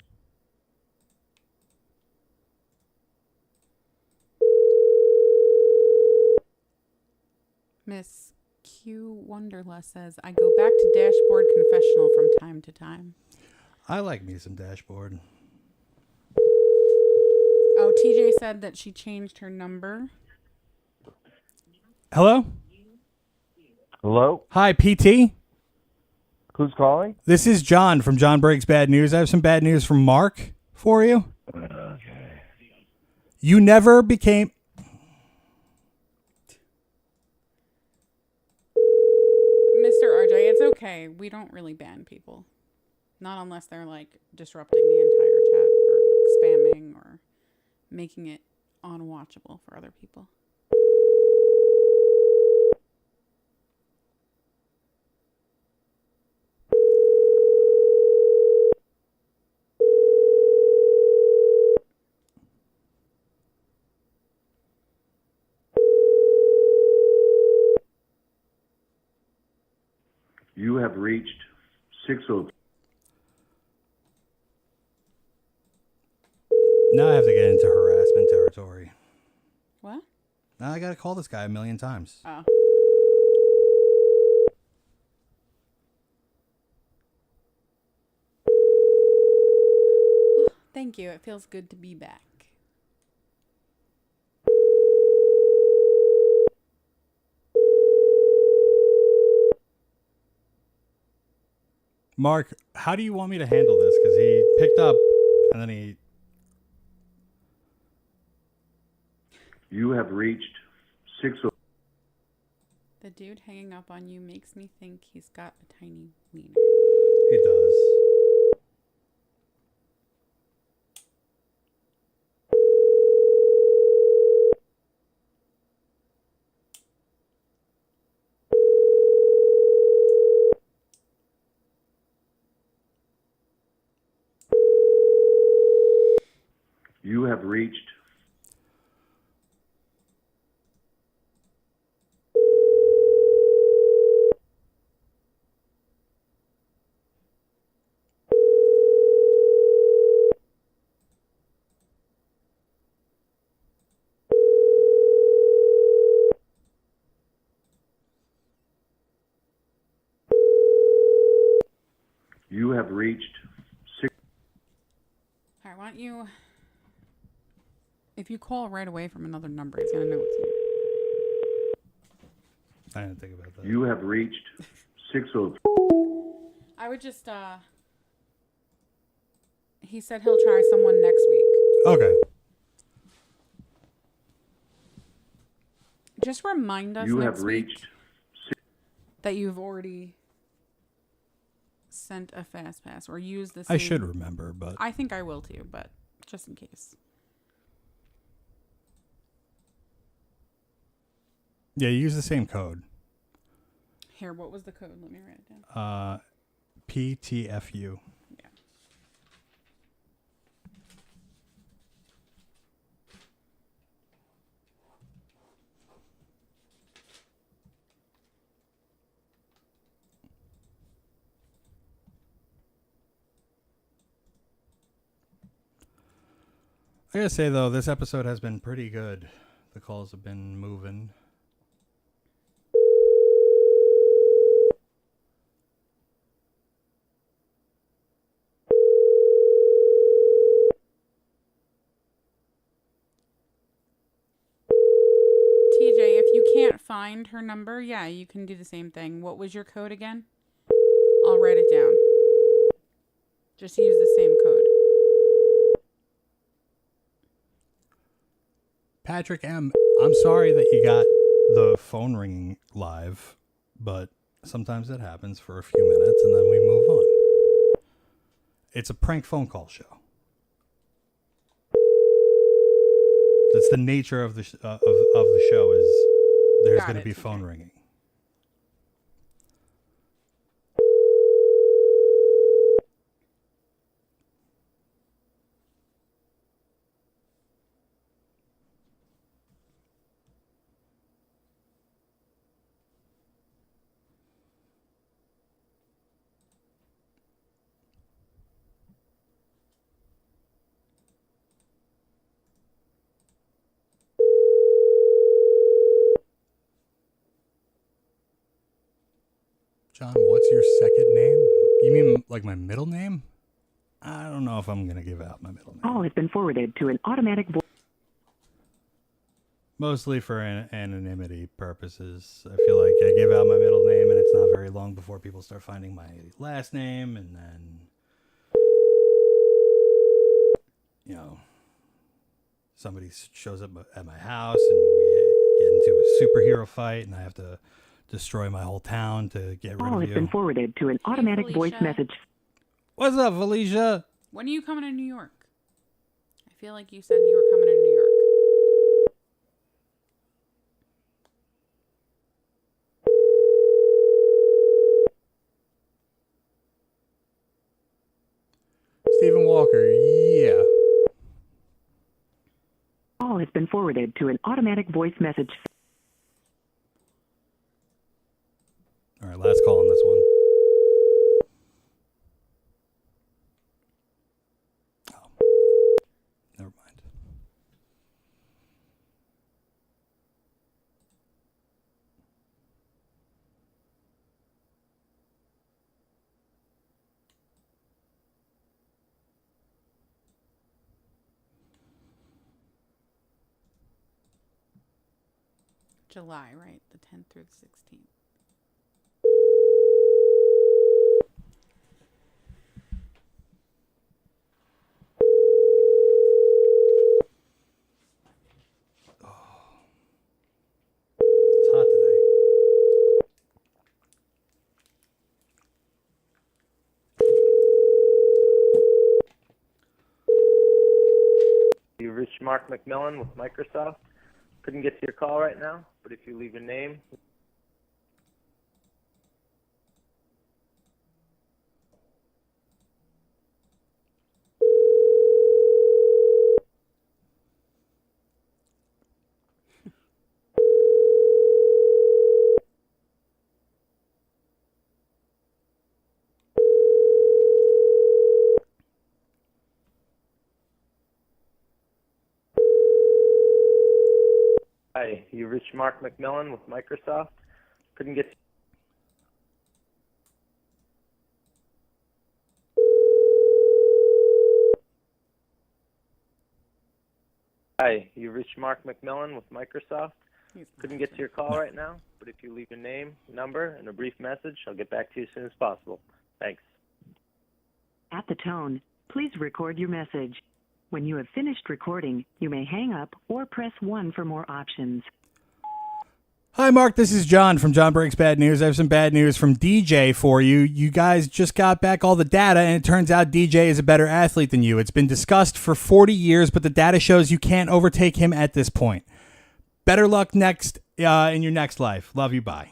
Miss Q Wonderlust says, I go back to dashboard confessional from time to time. I like me some dashboard. Oh, TJ said that she changed her number. Hello? Hello? Hi, PT. Who's calling? This is John from John Breaks Bad News. I have some bad news from Mark for you. Okay. You never became... Mr. RJ, it's okay. We don't really ban people. Not unless they're like disrupting the entire chat or spamming or making it unwatchable for other people. You have reached 603. Now I have to get into harassment territory. What? Now I got to call this guy 1 million times. Oh. Thank you. It feels good to be back. Mark, how do you want me to handle this? Because he picked up and then he... You have reached 603. The dude hanging up on you makes me think he's got a tiny wiener. He does. You have reached You have reached 6. All right, why don't you... If you call right away from another number, he's going to know it's you. I didn't think about that. You have reached 603. I would just, He said he'll try someone next week. Okay. Just remind us You next have week reached. that you've already sent a fast pass or used the same. I should remember, but I think I will too, but just in case. yeah, you use the same code. Here, what was the code? Let me write it down. PTFU. Yeah. I gotta say though, this episode has been pretty good. The calls have been moving. TJ, if you can't find her number, yeah, you can do the same thing. What was your code again? I'll write it down. Just use the same code. Patrick M., I'm sorry that you got the phone ringing live, but sometimes that happens for a few minutes and then we move on. It's a prank phone call show. That's the nature of the of the show is there's going to be phone ringing. John, what's your second name? You mean like my middle name? I don't know if I'm going to give out my middle name. Call has been forwarded to an automatic voice. Mostly for anonymity purposes. I feel like I give out my middle name and it's not very long before people start finding my last name, and then, you know, somebody shows up at my house and we get into a superhero fight and I have to destroy my whole town to get rid Call of has you. been forwarded to an automatic voice Felicia. message. What's up, Felicia? When are you coming to New York? I feel like you said you were coming to New York. Stephen Walker, yeah. Call has been forwarded to an automatic voice message. All right, last call on this one. Oh, never mind. July, right? The 10th through the 16th. It's hot today. You reached Mark McMillan with Microsoft. Couldn't get to your call right now, but if you leave your name. Hi, you reached Mark McMillan with Microsoft. Couldn't get. Hi, you reached Mark McMillan with Microsoft. Couldn't get to your call right now, but if you leave your name, number, and a brief message, I'll get back to you as soon as possible. Thanks. At the tone, Please record your message. When you have finished recording, you may hang up or press 1 for more options. Hi, Mark. This is John from John Breaks Bad News. I have some bad news from DJ for you. You guys just got back all the data, and it turns out DJ is a better athlete than you. It's been discussed for 40 years, but the data shows you can't overtake him at this point. Better luck next in your next life. Love you. Bye.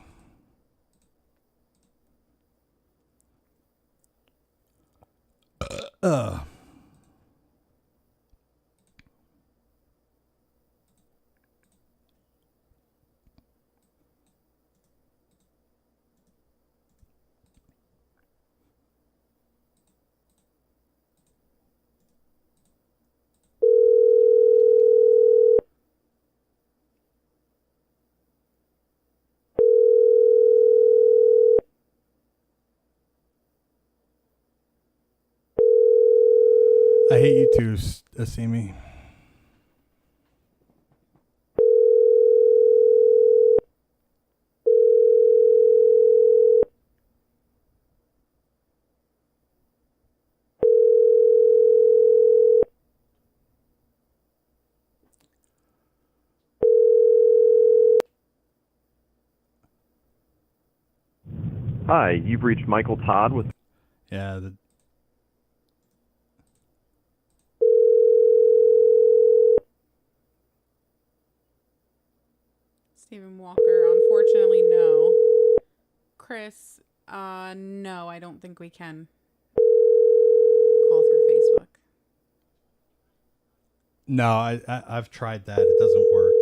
I hate you too, Asimi. Hi, you've reached Michael Todd with... Yeah, Stephen Walker, unfortunately, no. Chris, no, I don't think we can call through Facebook. No, I've tried that. It doesn't work.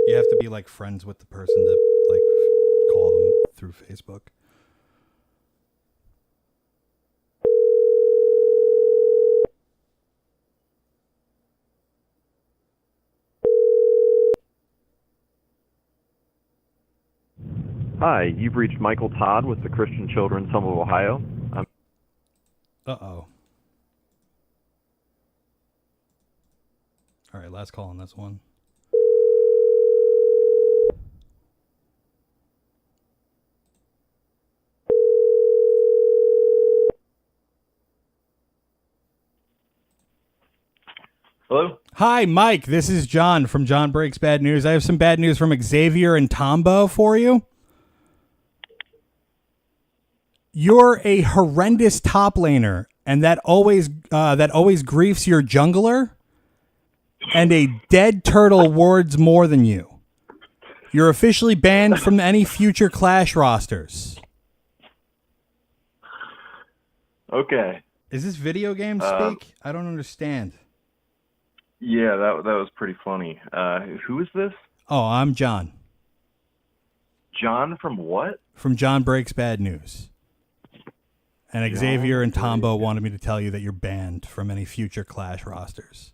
You have to be like friends with the person to like call them through Facebook. Hi, you've reached Michael Todd with the Christian Children's Home of Ohio. Uh-oh. All right, last call on this one. Hello? Hi, Mike. This is John from John Breaks Bad News. I have some bad news from Xavier and Tombo for you. You're a horrendous top laner, and that always griefs your jungler, and a dead turtle wards more than you. You're officially banned from any future Clash rosters. Okay. Is this video game speak? I don't understand. Yeah, that was pretty funny. Who is this? Oh, I'm John. John from what? From John Breaks Bad News. And John Xavier and Tombo wanted me to tell you that you're banned from any future Clash rosters.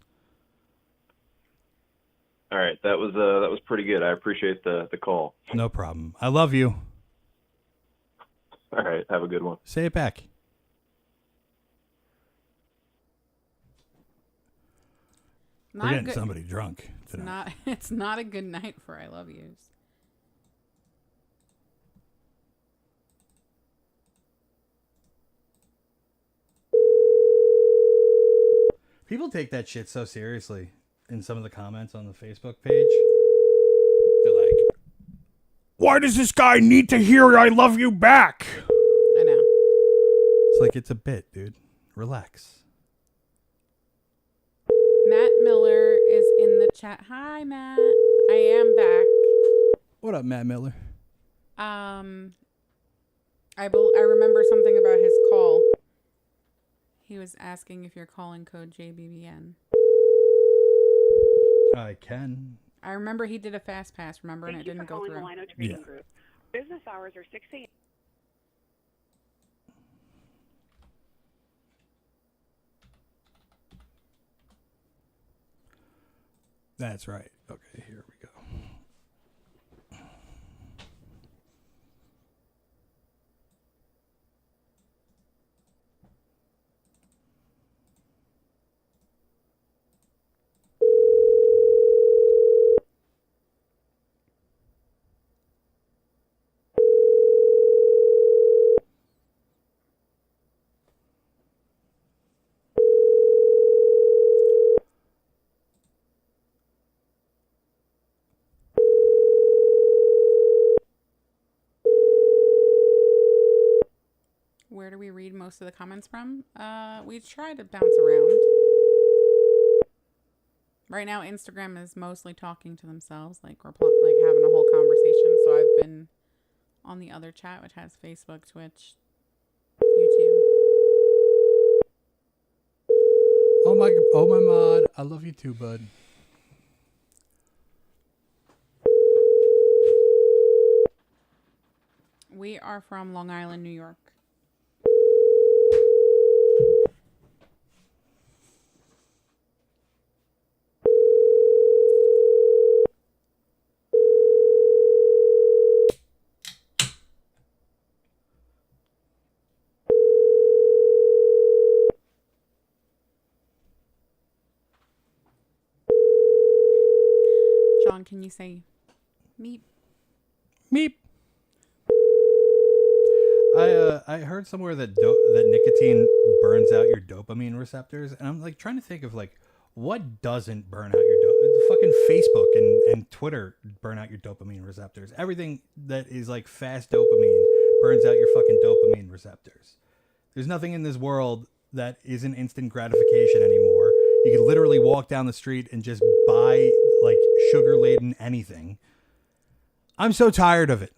All right, that was pretty good. I appreciate the call. No problem. I love you. All right, have a good one. Say it back. We're Not getting good. somebody drunk tonight. It's not a good night for I love yous. People take that shit so seriously in some of the comments on the Facebook page. They're like, why does this guy need to hear I love you back? I know. It's like, it's a bit, dude. Relax. Matt Miller is in the chat. Hi, Matt. I am back. What up, Matt Miller? I remember something about his call. He was asking if you're calling code JBBN. I can. I remember he did a fast pass, remember, and it didn't go through. Yeah. Business hours are 6 a.m. That's right. Okay, here we go. where do we read most of the comments from? We try to bounce around. Right now, Instagram is mostly talking to themselves, like we're like having a whole conversation. So I've been on the other chat, which has Facebook, Twitch, YouTube. Oh my mod, I love you too, bud. We are from Long Island, New York. John, can you say meep? Meep. I heard somewhere that that nicotine burns out your dopamine receptors, and I'm like trying to think of like what doesn't burn out your the fucking Facebook and Twitter burn out your dopamine receptors. Everything that is like fast dopamine burns out your fucking dopamine receptors. There's nothing in this world that isn't instant gratification anymore. You can literally walk down the street and just buy like sugar laden anything. I'm so tired of it.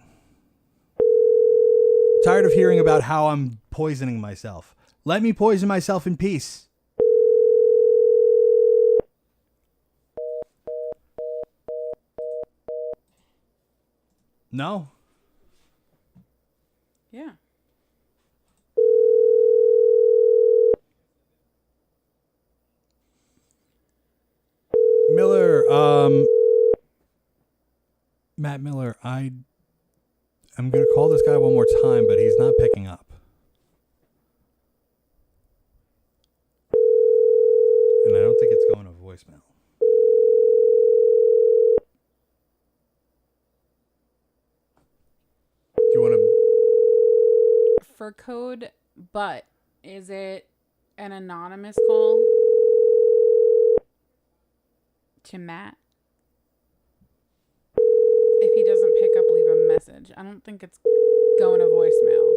Tired of hearing about how I'm poisoning myself. Let me poison myself in peace. No? Yeah. Miller, Matt Miller, I'm going to call this guy one more time, but he's not picking up. And I don't think it's going to voicemail. Do you want to... For code, but is it an anonymous call to Matt? If he doesn't pick up, leave a message. I don't think it's going to voicemail.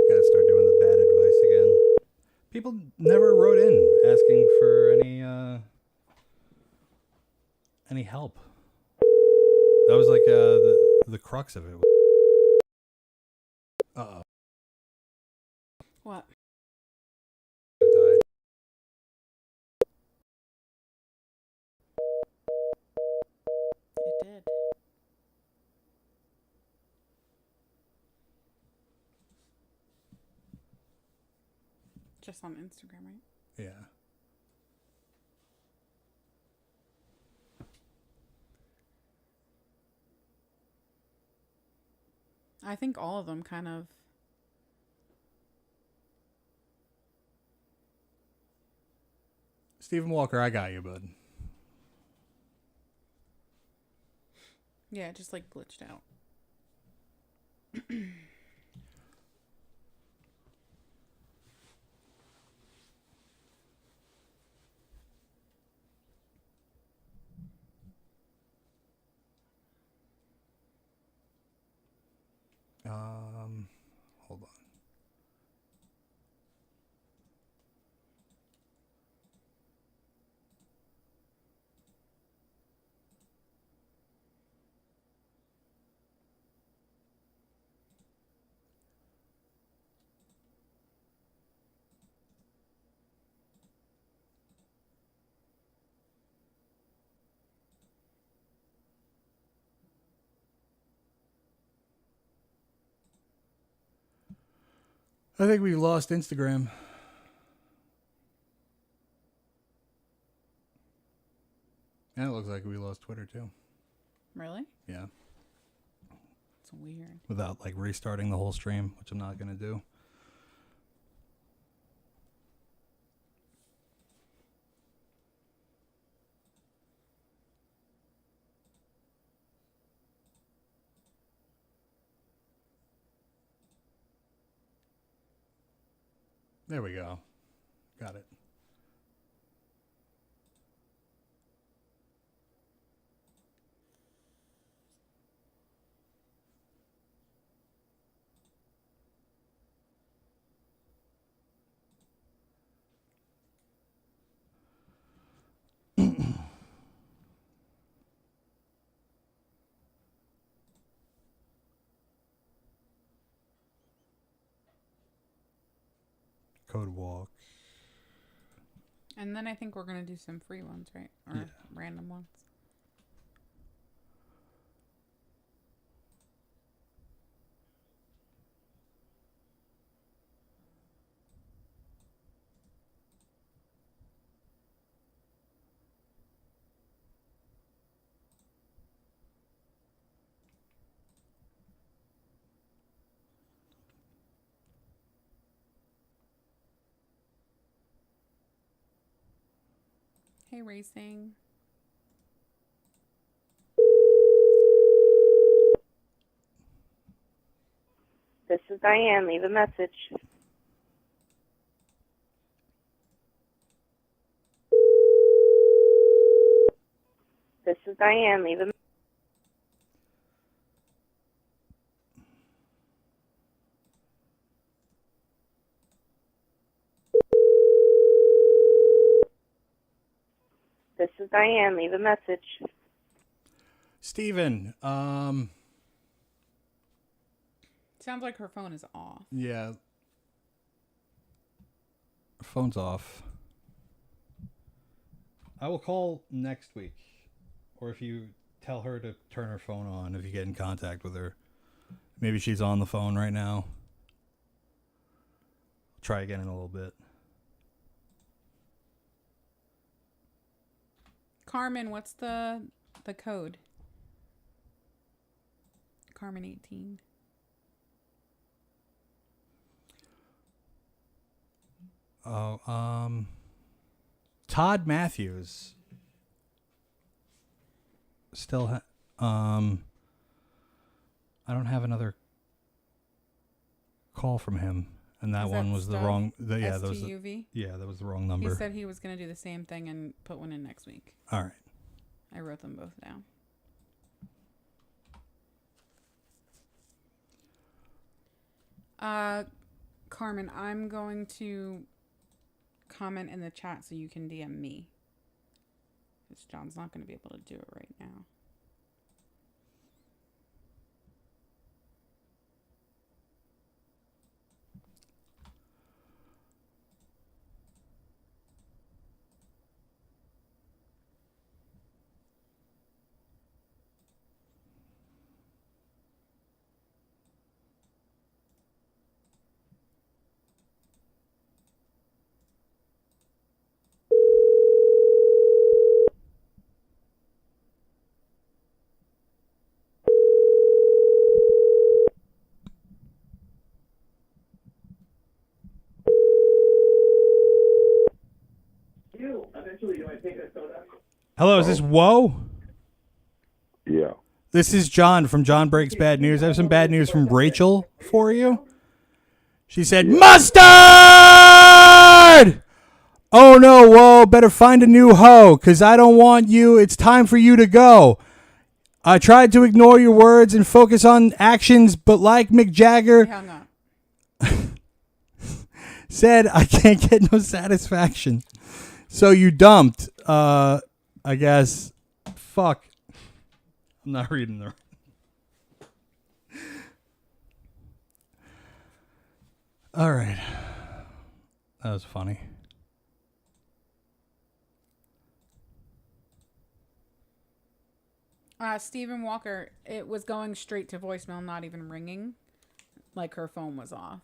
Gotta start doing the bad advice again. People never wrote in asking for any help. That was like the crux of it. Uh-oh. What? Died. It did. Just on Instagram, right? Yeah. I think all of them kind of. Stephen Walker, I got you, bud. Yeah, it just like glitched out. Hold on. I think we lost Instagram. And it looks like we lost Twitter too. Really? Yeah. It's weird. Without like restarting the whole stream, which I'm not going to do. There we go. Got it. Code walk. And then I think we're going to do some free ones, right? Or random ones. Hey, racing. This is Diane. Leave a message. This is Diane. Leave a This is Diane. Leave a message. Steven, Sounds like her phone is off. yeah. Phone's off. I will call next week. Or if you tell her to turn her phone on, if you get in contact with her. Maybe she's on the phone right now. I'll try again in a little bit. Carmen, what's the code? Carmen 18. Oh, Todd Matthews. Still, I don't have another call from him, and that one was the wrong. That was that was the wrong number. He said he was going to do the same thing and put one in next week. All right. I wrote them both down. Carmen, I'm going to comment in the chat so you can DM me. Because John's not going to be able to do it right now. Hello, is this Whoa? Yeah. This is John from John Breaks Bad News. I have some bad news from Rachel for you. She said, Mustard! Oh no, Whoa, better find a new hoe, because I don't want you. It's time for you to go. I tried to ignore your words and focus on actions, but like Mick Jagger Hung up. said, I can't get no satisfaction. So you dumped. I guess. Fuck. I'm not reading the. All right. That was funny. Stephen Walker, it was going straight to voicemail, not even ringing. Like her phone was off.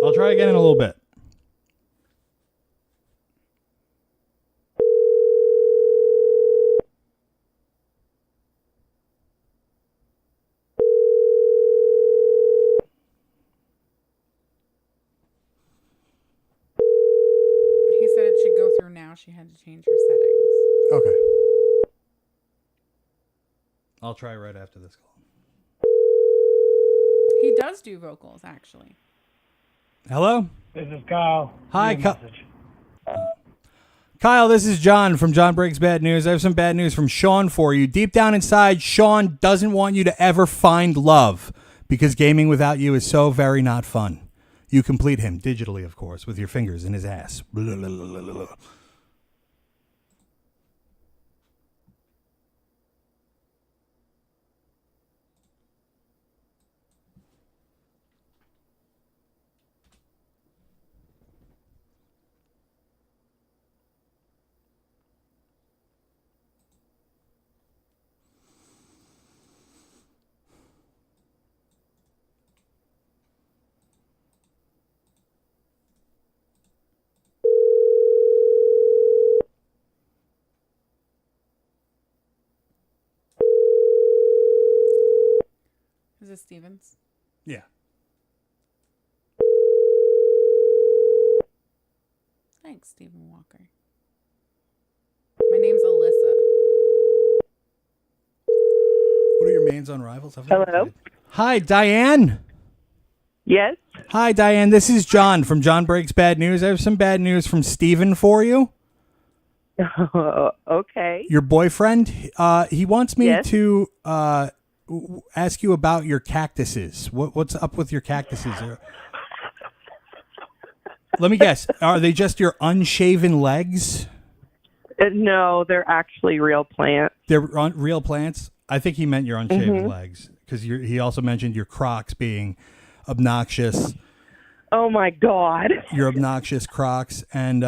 I'll try again in a little bit. He said it should go through now. She had to change her settings. Okay. I'll try right after this call. He does do vocals, actually. Hello? This is Kyle. Hi, Kyle. Kyle, this is John from John Breaks Bad News. I have some bad news from Sean for you. Deep down inside, Sean doesn't want you to ever find love because gaming without you is so very not fun. You complete him, digitally, of course, with your fingers in his ass. Blah, blah, blah, blah, blah. Is this Stevens? Yeah. Thanks, Stephen Walker. My name's Alyssa. What are your mains on Rivals? Hello? Hi, Diane. Yes? Hi, Diane. This is John from John Breaks Bad News. I have some bad news from Steven for you. Okay. Your boyfriend, he wants me Yes? to ask you about your cactuses. What's up with your cactuses? Let me guess. Are they just your unshaven legs? No, they're actually real plants. They're real plants? I think he meant your unshaven Mhm. legs because he also mentioned your Crocs being obnoxious. Oh, my God. Your obnoxious Crocs. And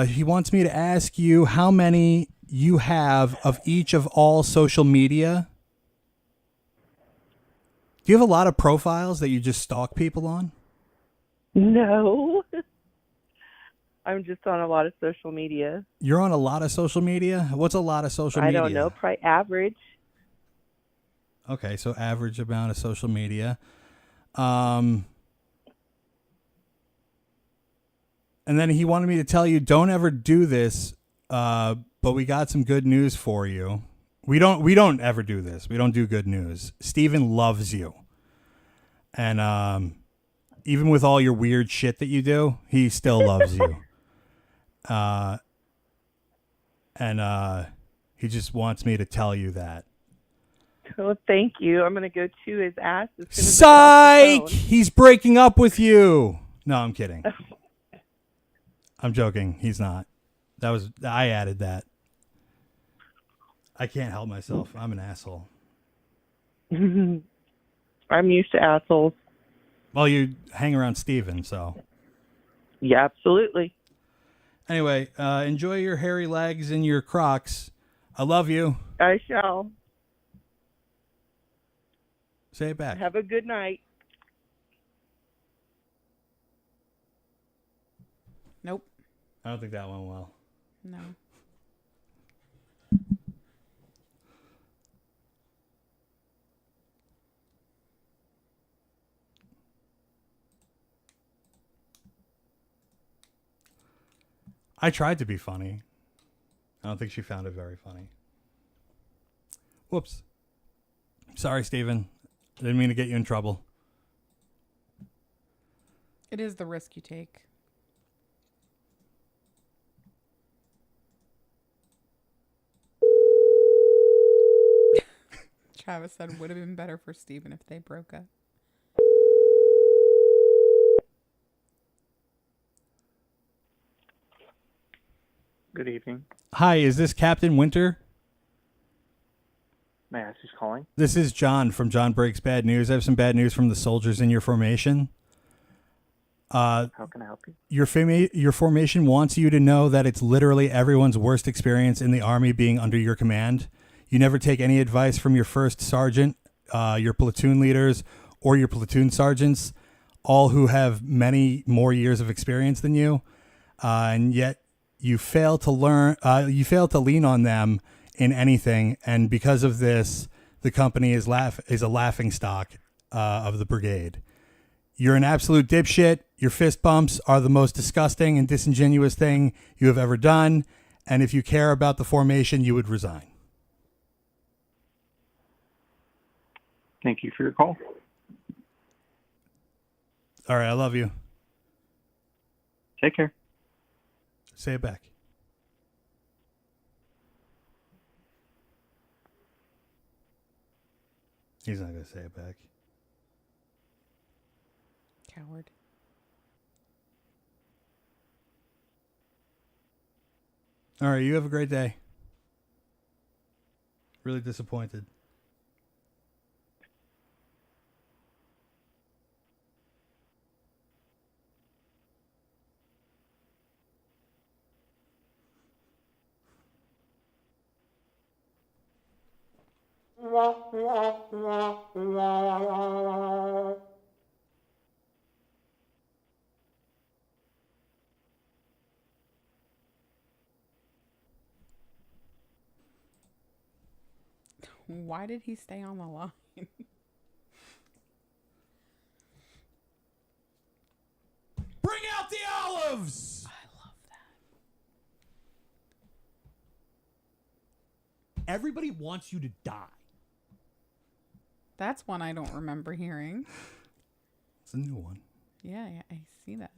he wants me to ask you how many you have of each of all social media. Do you have a lot of profiles that you just stalk people on? No. I'm just on a lot of social media. You're on a lot of social media? What's a lot of social I media? don't know, probably average. Okay, so average amount of social media. And then he wanted me to tell you, don't ever do this, but we got some good news for you. We don't ever do this. We don't do good news. Steven loves you. And even with all your weird shit that you do, he still loves you. And he just wants me to tell you that. Well, thank you. I'm going to go chew his ass as soon as I get off Psych! the phone. He's breaking up with you. No, I'm kidding. I'm joking. He's not. I added that. I can't help myself. I'm an asshole. I'm used to assholes. Well, you hang around Steven, so. Yeah, absolutely. Anyway, enjoy your hairy legs and your Crocs. I love you. I shall. Say it back. Have a good night. Nope. I don't think that went well. No. I tried to be funny. I don't think she found it very funny. Whoops. Sorry, Steven. I didn't mean to get you in trouble. It is the risk you take. Travis said would have been better for Steven if they broke up. Good evening. Hi, is this Captain Winter? May I ask who's calling? This is John from John Breaks Bad News. I have some bad news from the soldiers in your formation. How can I help you? Your formation wants you to know that it's literally everyone's worst experience in the Army being under your command. You never take any advice from your first sergeant, your platoon leaders, or your platoon sergeants, all who have many more years of experience than you, and yet you fail to learn. You fail to lean on them in anything, and because of this, the company is a laughingstock of the brigade. You're an absolute dipshit. Your fist bumps are the most disgusting and disingenuous thing you have ever done, and if you care about the formation, you would resign. Thank you for your call. All right, I love you. Take care. Say it back. He's not going to say it back. Coward. All right, you have a great day. Really disappointed. Why did he stay on the line? Bring out the olives! I love that. Everybody wants you to die. That's one I don't remember hearing. It's a new one. Yeah, I see that.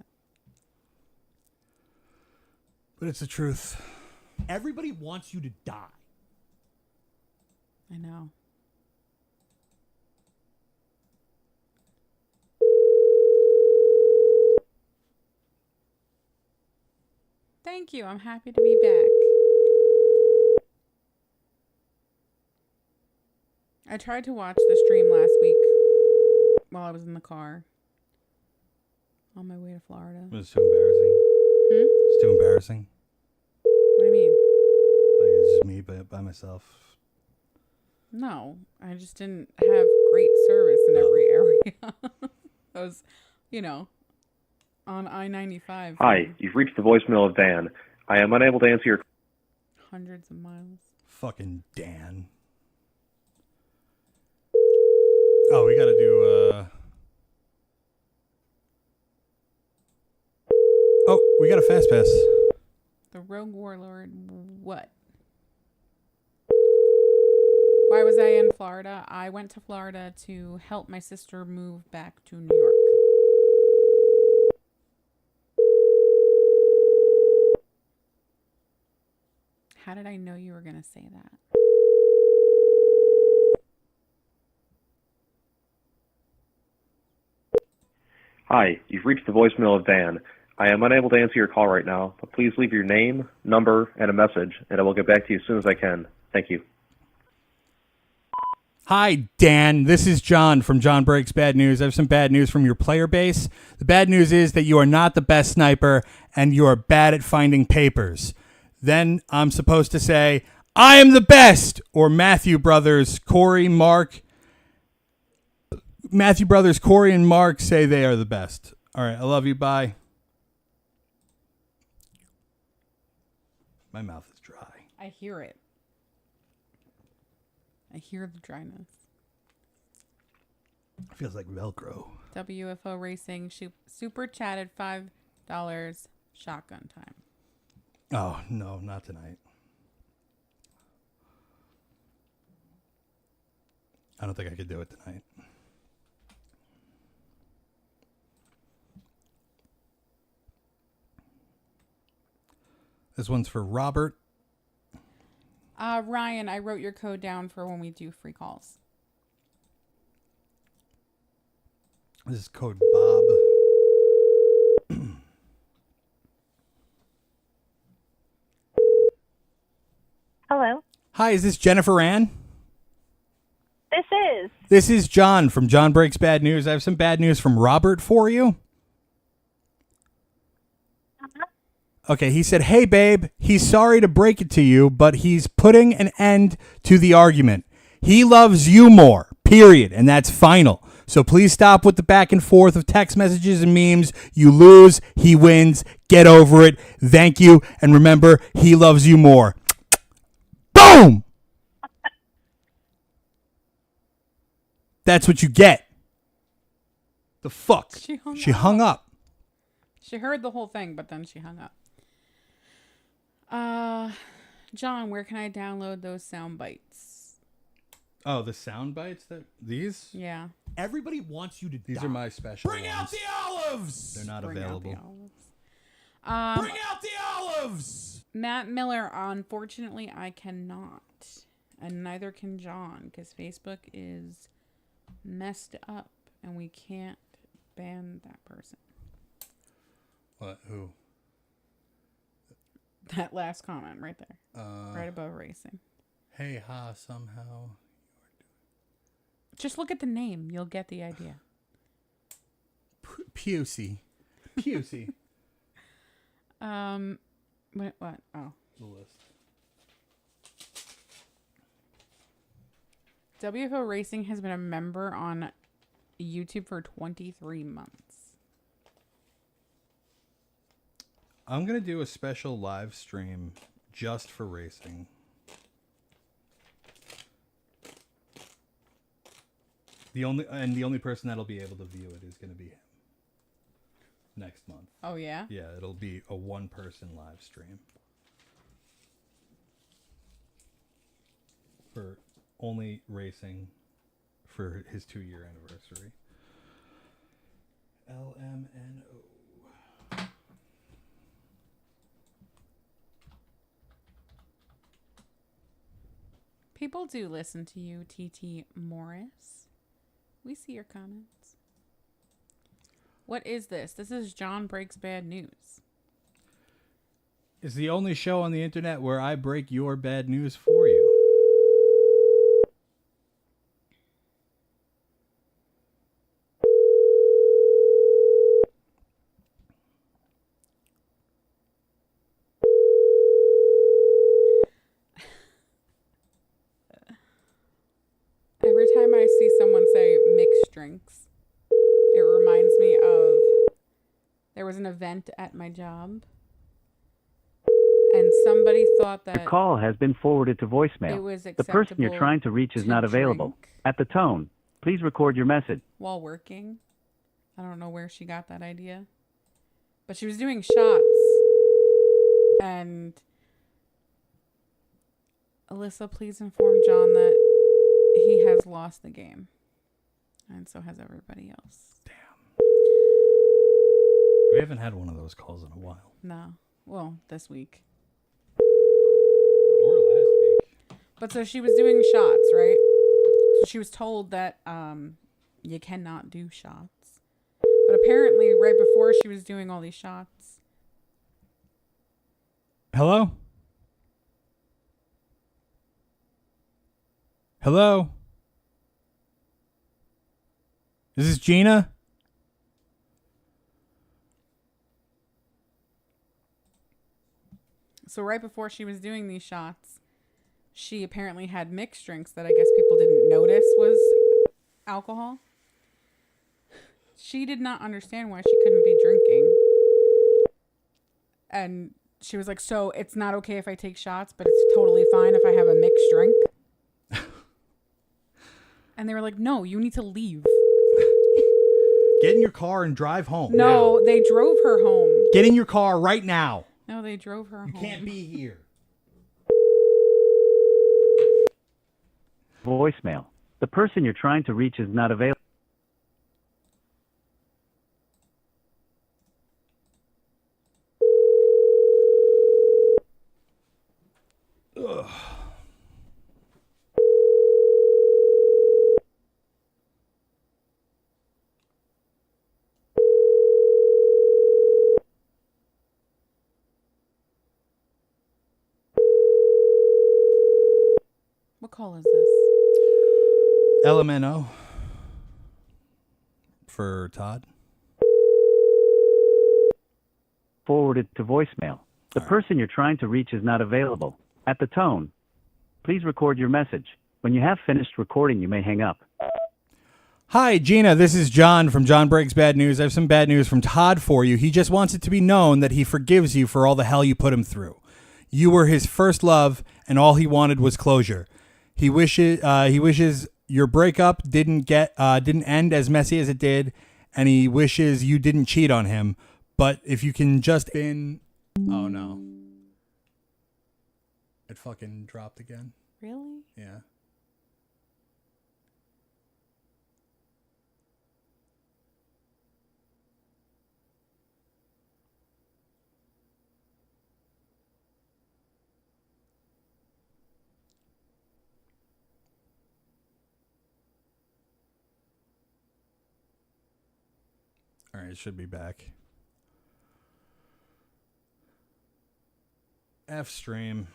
But it's the truth. Everybody wants you to die. I know. Thank you. I'm happy to be back. I tried to watch the stream last week while I was in the car on my way to Florida. It was too embarrassing. It's too embarrassing. What do you mean? Like, it's just me by myself. No, I just didn't have great service in every area. I was, on I-95. Hi, you've reached the voicemail of Dan. I am unable to answer your... Hundreds of miles. Fucking Dan. Oh, we gotta do, Oh, we got a fast pass. The Rogue Warlord, what? Why was I in Florida? I went to Florida to help my sister move back to New York. How did I know you were going to say that? Hi, you've reached the voicemail of Dan. I am unable to answer your call right now, but please leave your name, number, and a message, and I will get back to you as soon as I can. Thank you. Hi, Dan. This is John from John Breaks Bad News. I have some bad news from your player base. The bad news is that you are not the best sniper and you are bad at finding papers. Then I'm supposed to say, I am the best, or Matthew Brothers, Corey, and Mark say they are the best. All right, I love you. Bye. My mouth is dry. I hear it. I hear the dryness. It feels like Velcro. WFO Racing super chatted $5 shotgun time. Oh, no, not tonight. I don't think I could do it tonight. This one's for Robert. Ryan, I wrote your code down for when we do free calls. This is code Bob. Hello. Hi, is this Jennifer Ann? This is. This is John from John Breaks Bad News. I have some bad news from Robert for you. Okay, he said, hey, babe, he's sorry to break it to you, but he's putting an end to the argument. He loves you more, period, and that's final. So please stop with the back and forth of text messages and memes. You lose, he wins. Get over it. Thank you. And remember, he loves you more. Boom! That's what you get. The fuck? She hung up. She heard the whole thing, but then she hung up. John, where can I download those sound bites? Oh, the sound bites these? Yeah. Everybody wants you to. These are my special. Bring ones. out the olives. They're not Bring out the available. olives. Bring out the olives. Matt Miller, unfortunately, I cannot. And neither can John, because Facebook is messed up and we can't ban that person. What? Who? That last comment right there. Right above racing. Hey, ha, somehow. Just look at the name. You'll get the idea. Pusey. Pusey. What? Oh. The list. WFO Racing has been a member on YouTube for 23 months. I'm going to do a special live stream just for racing. The only person that'll be able to view it is going to be him next month. Oh, yeah? Yeah, it'll be a one-person live stream. For only racing for his 2-year anniversary. LMNO. People do listen to you, TT Morris. We see your comments. What is this? This is John Breaks Bad News. It's the only show on the internet where I break your bad news for you. Every time I see someone say mixed drinks, it reminds me of there was an event at my job and somebody thought that Your call has been forwarded to voicemail. it was The person you're acceptable trying to reach is to not available. drink At the tone, please record your message. while working. I don't know where she got that idea. But she was doing shots. And Alyssa, please inform John that he has lost the game. And so has everybody else. We haven't had one of those calls in a while. No. Well, this week. Or last week. But so she was doing shots, right? So she was told that you cannot do shots. But apparently right before she was doing all these shots. Hello? Hello? Is this Gina? So right before she was doing these shots, she apparently had mixed drinks that I guess people didn't notice was alcohol. She did not understand why she couldn't be drinking. And she was like, so it's not okay if I take shots, but it's totally fine if I have a mixed drink. And they were like, no, you need to leave. Get in your car and drive home. No, they drove her home. Get in your car right now. No, they drove her home. You can't be here. Voicemail. The person you're trying to reach is not available. Ugh. What call is this? LMNO. For Todd. Forwarded to voicemail. The person you're trying to reach is not available. At the tone, please record your message. When you have finished recording, you may hang up. Hi, Gina. This is John from John Breaks Bad News. I have some bad news from Todd for you. He just wants it to be known that he forgives you for all the hell you put him through. You were his first love, and all he wanted was closure. He wishes your breakup didn't end as messy as it did, and he wishes you didn't cheat on him. But if you can just oh no, it fucking dropped again. Really? Yeah. right, it should be back. F stream.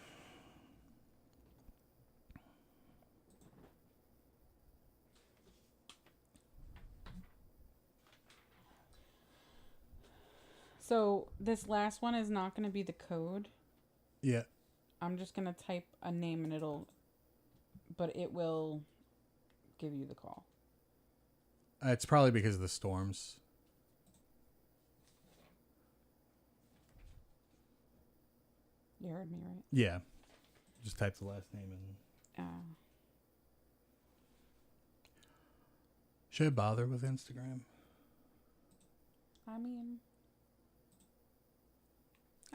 So this last one is not going to be the code. Yeah. I'm just going to type a name and it will give you the call. It's probably because of the storms. You heard me, right? Yeah. Just type the last name in. Should I bother with Instagram? I mean,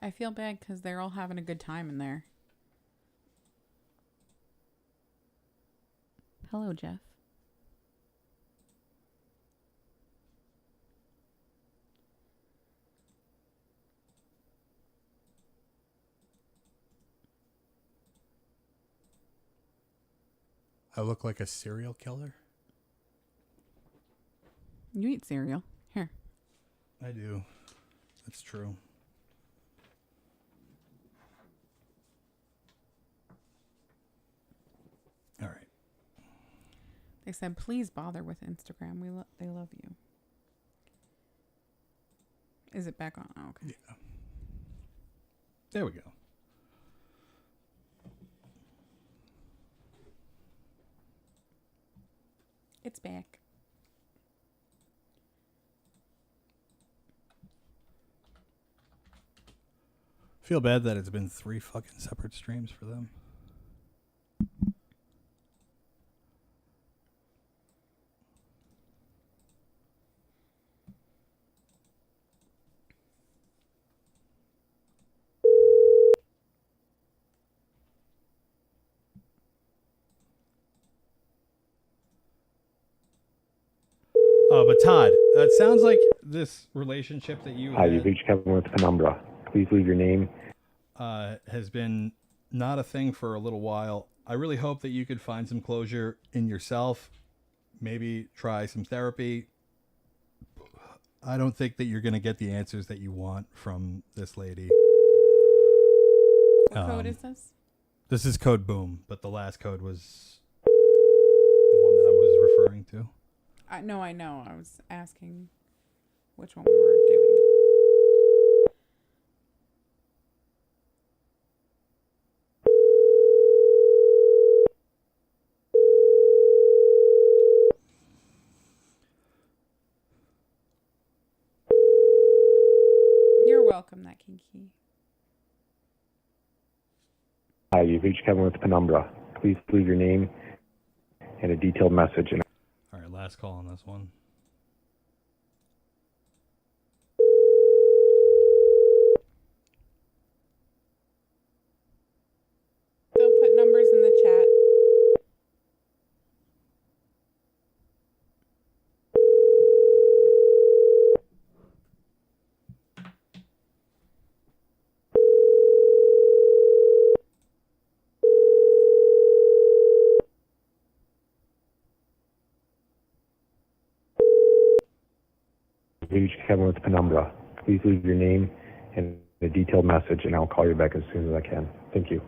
I feel bad because they're all having a good time in there. Hello, Jeff. I look like a serial killer? You eat cereal. Here. I do. That's true. All right. They said, please bother with Instagram. They love you. Is it back on? Oh, okay. Yeah. There we go. It's back. Feel bad that it's been 3 fucking separate streams for them. But Todd, it sounds like this relationship that you Hi, you've reached Kevin with Penumbra. Please leave your name. Has been not a thing for a little while. I really hope that you could find some closure in yourself. Maybe try some therapy. I don't think that you're going to get the answers that you want from this lady. What code is this? This is code BOOM, but the last code was the one that I was referring to. No, I know. I was asking which one we were doing. You're welcome, that kinky. Hi, you've reached Kevin with Penumbra. Please leave your name and a detailed message. All right, last call on this one. They'll put numbers in the chat. Reach Kevin with Penumbra. Please leave your name and a detailed message, and I'll call you back as soon as I can. Thank you.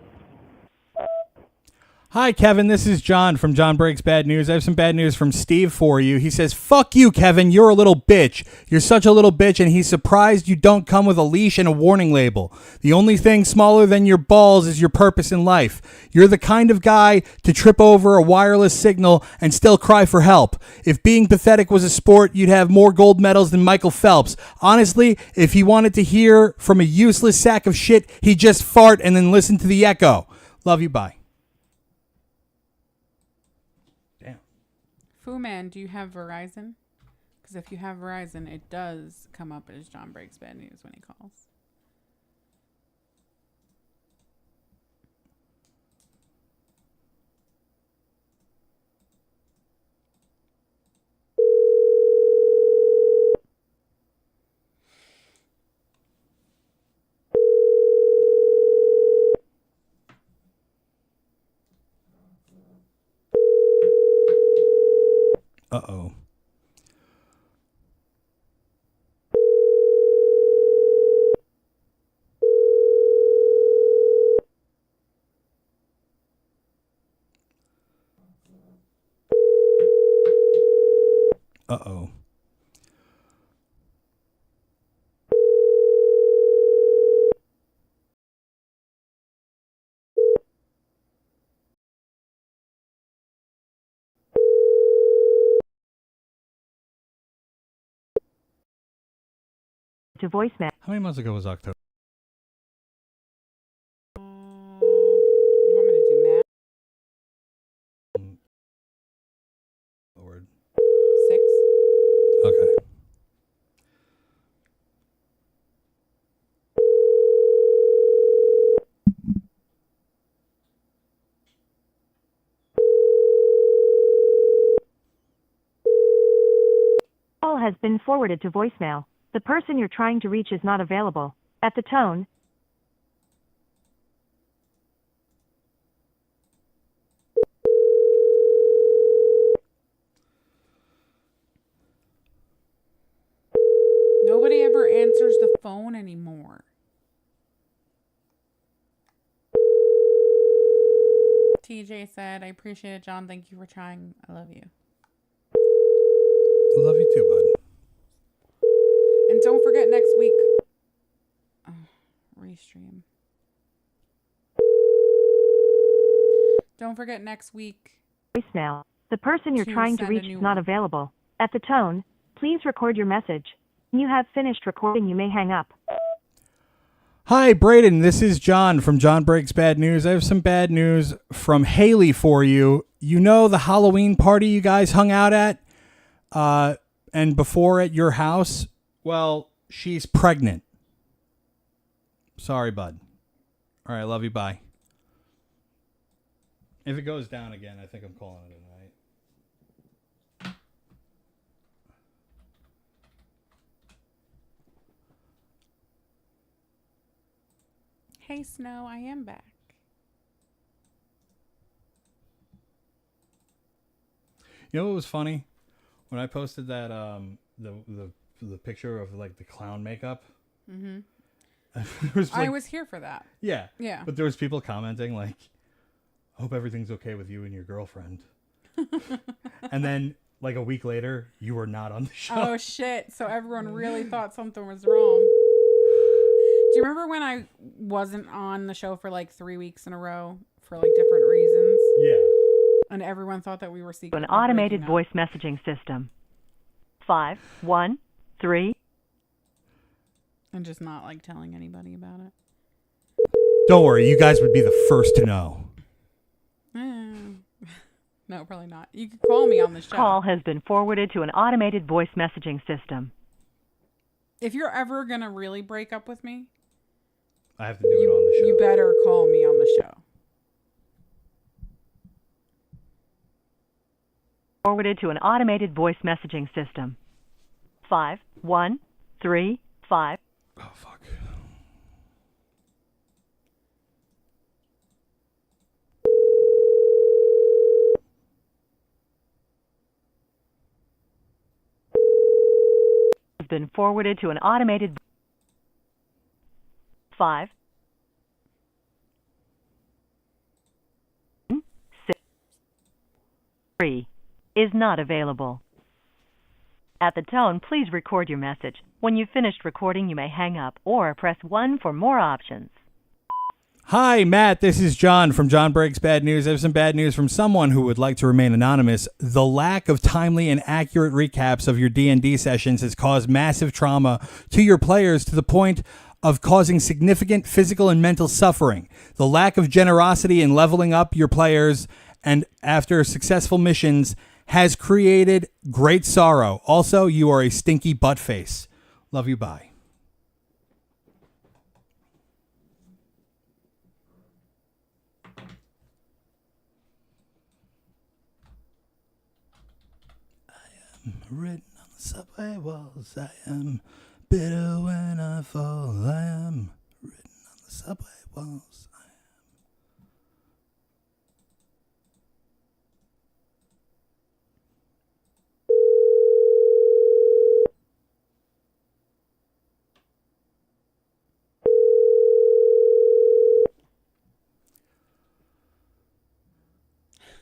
Hi, Kevin. This is John from John Breaks Bad News. I have some bad news from Steve for you. He says, fuck you, Kevin. You're a little bitch. You're such a little bitch, and he's surprised you don't come with a leash and a warning label. The only thing smaller than your balls is your purpose in life. You're the kind of guy to trip over a wireless signal and still cry for help. If being pathetic was a sport, you'd have more gold medals than Michael Phelps. Honestly, if he wanted to hear from a useless sack of shit, he'd just fart and then listen to the echo. Love you, bye. Fu Man, do you have Verizon? Because if you have Verizon, it does come up as John Breaks Bad News when he calls. Uh-oh. Uh-oh. To voicemail. How many months ago was October? You want me to do math? Lord. 6. Okay. Call has been forwarded to voicemail. The person you're trying to reach is not available. At the tone, Nobody ever answers the phone anymore. TJ said, I appreciate it, John. Thank you for trying. I love you. Love you too, bud. And don't forget next week. Restream. Don't forget next week. voicemail. The person you're To trying to send a reach new is not one. available. At the tone, please record your message. When you have finished recording, you may hang up. Hi, Braden. This is John from John Breaks Bad News. I have some bad news from Haley for you. You know the Halloween party you guys hung out at and before at your house? Well, she's pregnant. Sorry, bud. All right, love you. Bye. If it goes down again, I think I'm calling it a night. Hey, Snow, I am back. You know what was funny? When I posted that the picture of like the clown makeup. Mm-hmm. I was here for that. Yeah. Yeah. But there was people commenting like, hope everything's okay with you and your girlfriend. And then like a week later, you were not on the show. Oh, shit. So everyone really thought something was wrong. Do you remember when I wasn't on the show for like 3 weeks in a row for like different reasons? Yeah. And everyone thought that we were secretly An automated breaking up. voice messaging system. 513. And just not like telling anybody about it. Don't worry, you guys would be the first to know. No, probably not. You could call me on the show. Call has been forwarded to an automated voice messaging system. If you're ever going to really break up with me, I have to do it on the show. you better call me on the show. Forwarded to an automated voice messaging system. 5135. Oh, fuck. Has been forwarded to an automated 5 6 3 is not available. At the tone, please record your message. When you've finished recording, you may hang up or press 1 for more options. Hi, Matt. This is John from John Breaks Bad News. I have some bad news from someone who would like to remain anonymous. The lack of timely and accurate recaps of your D&D sessions has caused massive trauma to your players to the point of causing significant physical and mental suffering. The lack of generosity in leveling up your players and after successful missions has created great sorrow. Also, you are a stinky butt face. Love you. Bye. Written on the subway walls, I am bitter when I fall. I am written on the subway walls.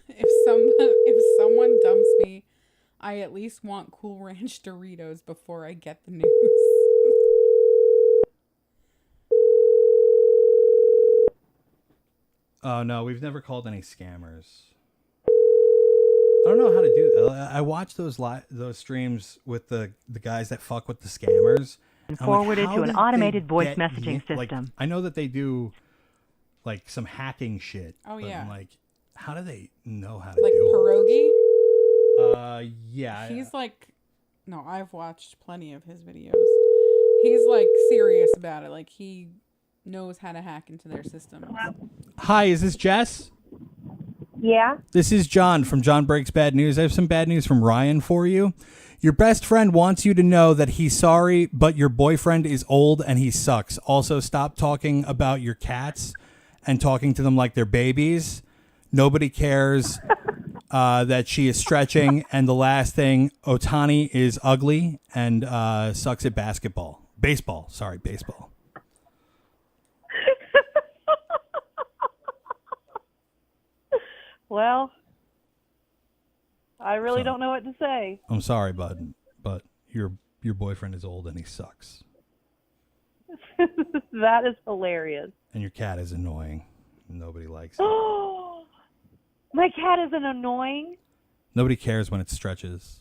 If some If someone dumps me, I at least want Cool Ranch Doritos before I get the news. Oh, no, we've never called any scammers. I don't know how to do that. I watch those streams with the guys that fuck with the scammers. And forwarded to an automated voice messaging system. Like, I know that they do like some hacking shit. Oh, but yeah. I'm like, how do they know how to Like do Pierogi? it? Yeah. He's like, no, I've watched plenty of his videos. He's like serious about it. Like he knows how to hack into their systems. Hi, is this Jess? Yeah. This is John from John Breaks Bad News. I have some bad news from Ryan for you. Your best friend wants you to know that he's sorry, but your boyfriend is old and he sucks. Also, stop talking about your cats and talking to them like they're babies. Nobody cares that she is stretching. And the last thing, Otani is ugly and sucks at basketball. Baseball. Well, I really don't know what to say. I'm sorry, bud, but your boyfriend is old and he sucks. That is hilarious. And your cat is annoying. Nobody likes it. Oh, my cat isn't annoying. Nobody cares when it stretches.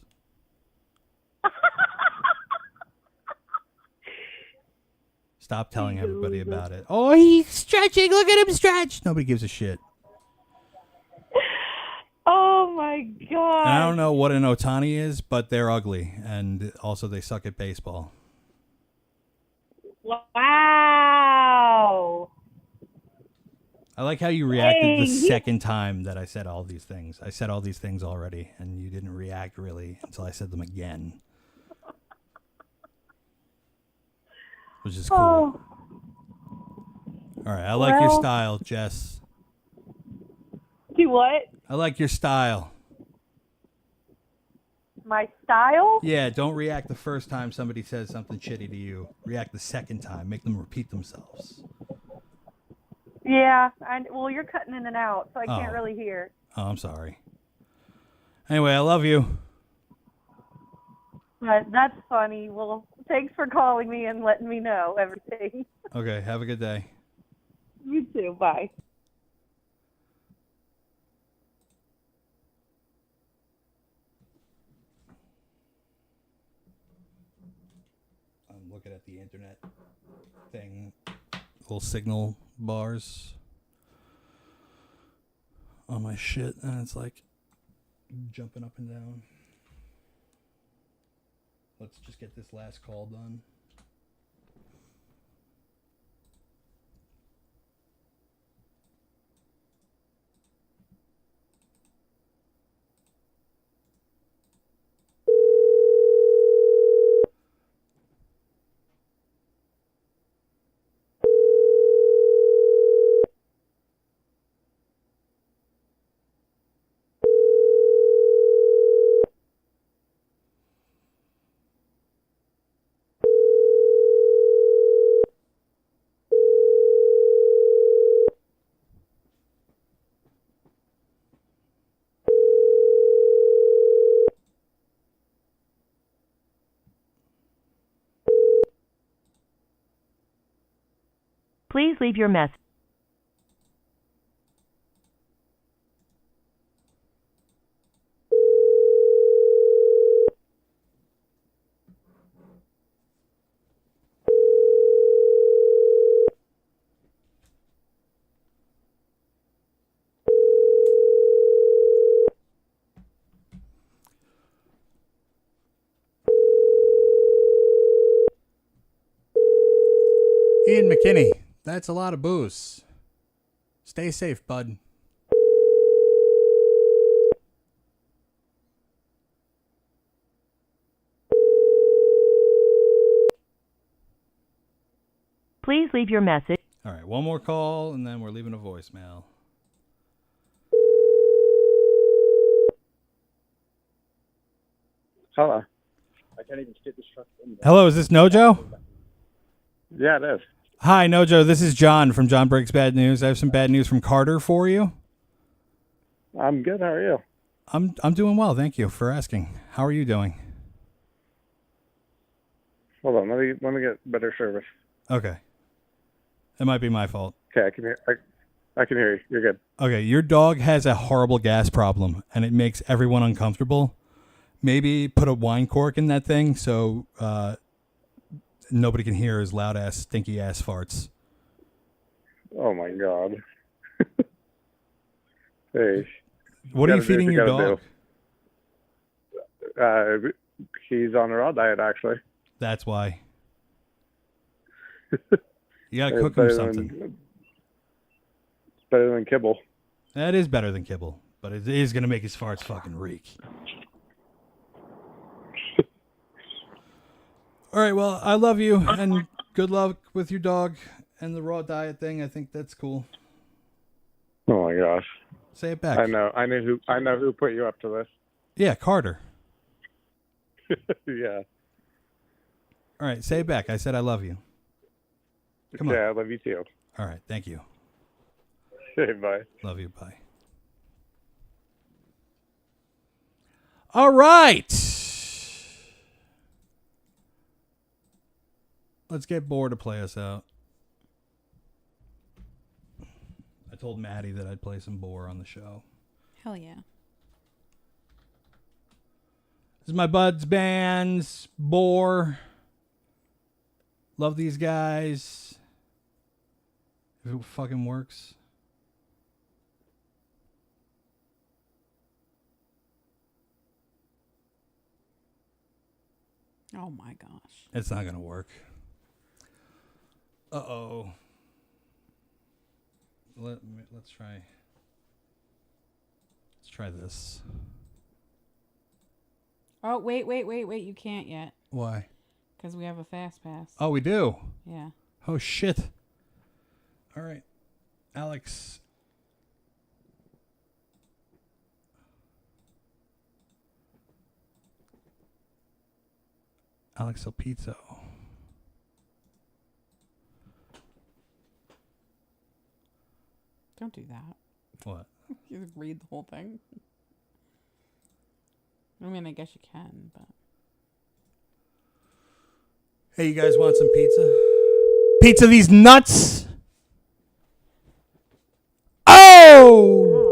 Stop telling everybody about it. Oh, he's stretching. Look at him stretch. Nobody gives a shit. Oh my god. And I don't know what an Otani is, but they're ugly. And also they suck at baseball. Wow. I like how you reacted the second time that I said all these things. I said all these things already, and you didn't react really until I said them again. Which is cool. Oh. All right, I like your style, Jess. Do what? I like your style. My style? Yeah, don't react the first time somebody says something shitty to you. React the second time. Make them repeat themselves. Yeah, well, you're cutting in and out, so I can't Oh. really hear. Oh, I'm sorry. Anyway, I love you. But that's funny. Well, thanks for calling me and letting me know everything. Okay, have a good day. You too. Bye. I'm looking at the internet thing. Little signal bars on my shit, and it's like jumping up and down. Let's just get this last call done. Please leave your message. Ian McKinney, that's a lot of booze. Stay safe, bud. Please leave your message. All right, one more call, and then we're leaving a voicemail. Hello. I can't even get this truck in. Hello, is this Nojo? Yeah, it is. Hi, Nojo. This is John from John Breaks Bad News. I have some bad news from Carter for you. I'm good. How are you? I'm doing well. Thank you for asking. How are you doing? Hold on, let me get better service. Okay. It might be my fault. Okay, I can hear. I can hear you. You're good. Okay, your dog has a horrible gas problem, and it makes everyone uncomfortable. Maybe put a wine cork in that thing so nobody can hear his loud ass, stinky ass farts. Oh my God. Hey. What are you feeding your dog? He's on a raw diet, actually. That's why. You gotta cook him something. It's better than kibble. That is better than kibble, but it is gonna make his farts fucking reek. All right, well, I love you, and good luck with your dog and the raw diet thing. I think that's cool. Oh my gosh. Say it back. I know who put you up to this. Yeah, Carter. Yeah. All right, say it back. I said I love you. Come on. Yeah, I love you too. All right, thank you. Okay, bye. Love you, bye. All right. Let's get Boar to play us out. I told Maddie that I'd play some Boar on the show. Hell yeah. This is my buds bands, Boar. Love these guys. If it fucking works. Oh my gosh. It's not gonna work. Uh-oh. Let's try. Let's try this. Oh, wait. You can't yet. Why? Because we have a fast pass. Oh, we do? Yeah. Oh, shit. All right. Alex. Alex El Pizzo. Don't do that. What? You read the whole thing. I mean, I guess you can, but... Hey, you guys want some pizza? Pizza these nuts? Oh!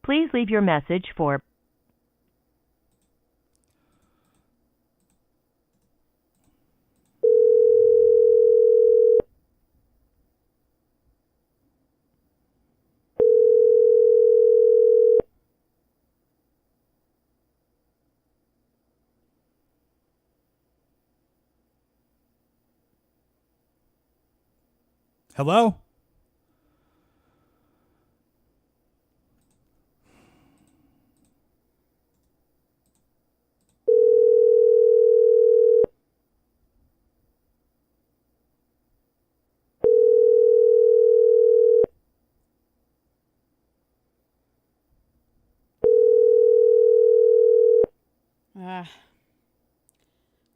Please leave your message for Hello?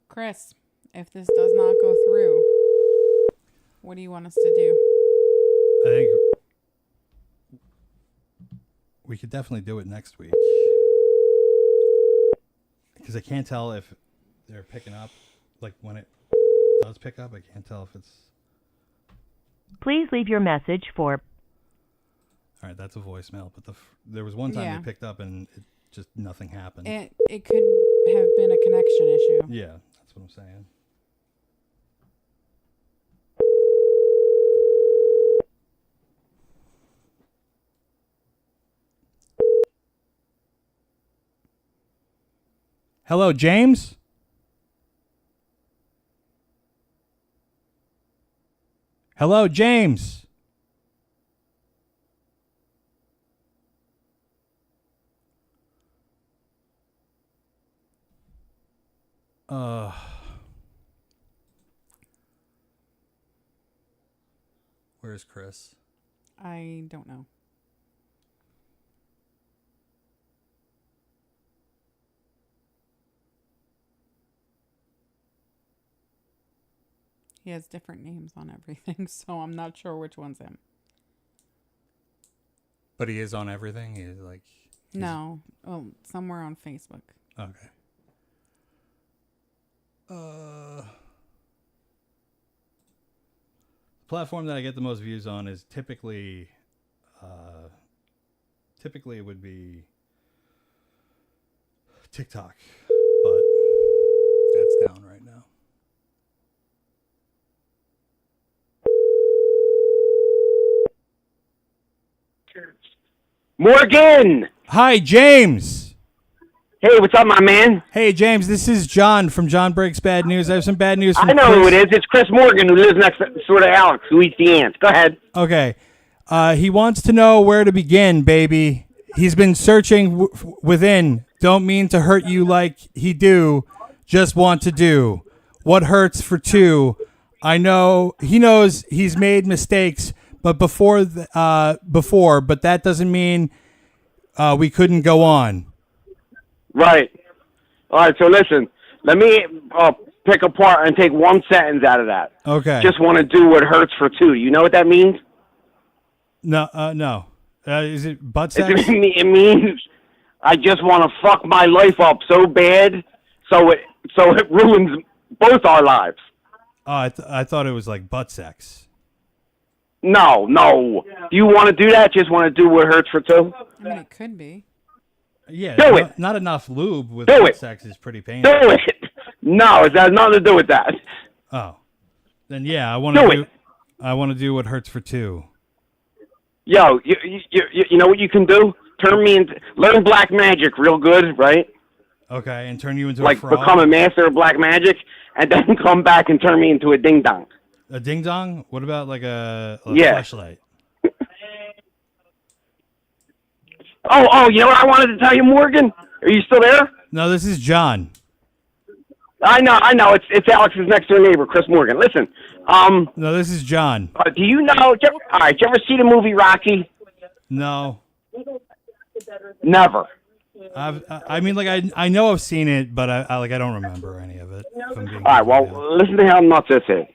Chris, if this does not go through, what do you want us to do? I think we could definitely do it next week. Because I can't tell if they're picking up. Like, when it does pick up, I can't tell if it's... Please leave your message for... All right, that's a voicemail. But there was one time Yeah. they picked up and it just nothing happened. It could have been a connection issue. Yeah, that's what I'm saying. Hello, James? Hello, James? Where's Chris? I don't know. He has different names on everything, so I'm not sure which one's him. But he is on everything? He is like... No. Oh, somewhere on Facebook. Okay. The platform that I get the most views on is typically it would be TikTok, but that's down right now. Morgan! Hi, James! Hey, what's up, my man? Hey, James, this is John from John Breaks Bad News. I have some bad news from I know Chris. who it is. It's Chris Morgan, who lives next door to Alex, who eats the ants. Go ahead. Okay. He wants to know where to begin, baby. He's been searching within. Don't mean to hurt you like he do. Just want to do. What hurts for two? I know he knows he's made mistakes, but before, but that doesn't mean we couldn't go on. Right. All right, so listen. Let me pick apart and take one sentence out of that. Okay. Just want to do what hurts for two. You know what that means? No, no. Is it butt sex? It means I just want to fuck my life up so bad, so it ruins both our lives. Oh, I thought it was like butt sex. No. Do you want to do that? Just want to do what hurts for two? I mean, it could be. Yeah. Do it. Not enough lube with Do butt it. sex is pretty painful. Do it. No, it has nothing to do with that. Oh. Then yeah, I want to do what hurts for two. Yo, you know what you can do? Learn black magic real good, right? Okay, and turn you into like a frog? become a master of black magic, and then come back and turn me into a ding dong. A ding dong? What about like a flashlight? Oh, you know what I wanted to tell you, Morgan? Are you still there? No, this is John. I know. It's Alex's next door neighbor, Chris Morgan. Listen. No, this is John. Do you know? All right. Did you ever see the movie Rocky? No. Never. I mean, like I know I've seen it, but I don't remember any of it. If I'm being All right. Well, listen to how nuts this is.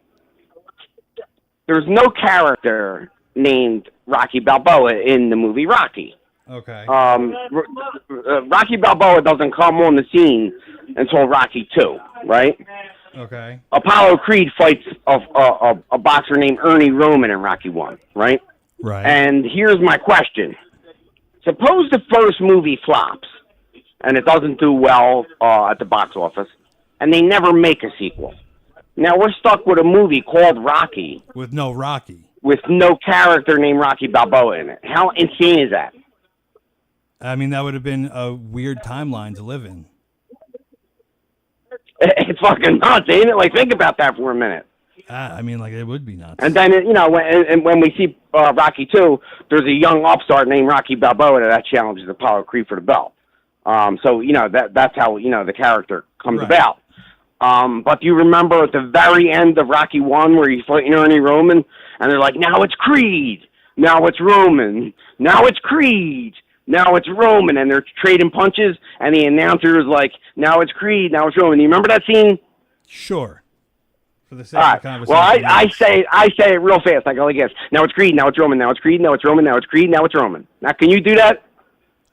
There's no character named Rocky Balboa in the movie Rocky. Okay. Rocky Balboa doesn't come on the scene until Rocky 2, right? Okay. Apollo Creed fights a boxer named Ernie Roman in Rocky 1, right? Right. And here's my question. Suppose the first movie flops, and it doesn't do well at the box office, and they never make a sequel. Now we're stuck with a movie called Rocky. With no Rocky. With no character named Rocky Balboa in it. How insane is that? I mean, that would have been a weird timeline to live in. It's fucking nuts, ain't it? Like, think about that for a minute. I mean, like, it would be nuts. And then, when we see Rocky 2, there's a young upstart named Rocky Balboa that challenges Apollo Creed for the belt. So, that's how, the character comes about. But do you remember at the very end of Rocky 1 where he's fighting Ernie Roman? And they're like, now it's Creed. Now it's Roman. Now it's Creed. Now it's Roman. And they're trading punches. And the announcer is like, now it's Creed. Now it's Roman. You remember that scene? Sure. For the sake of conversation. Well, I say it real fast. I go like this. Now it's Creed. Now it's Roman. Now it's Creed. Now it's Roman. Now it's Creed. Now it's Roman. Now, can you do that?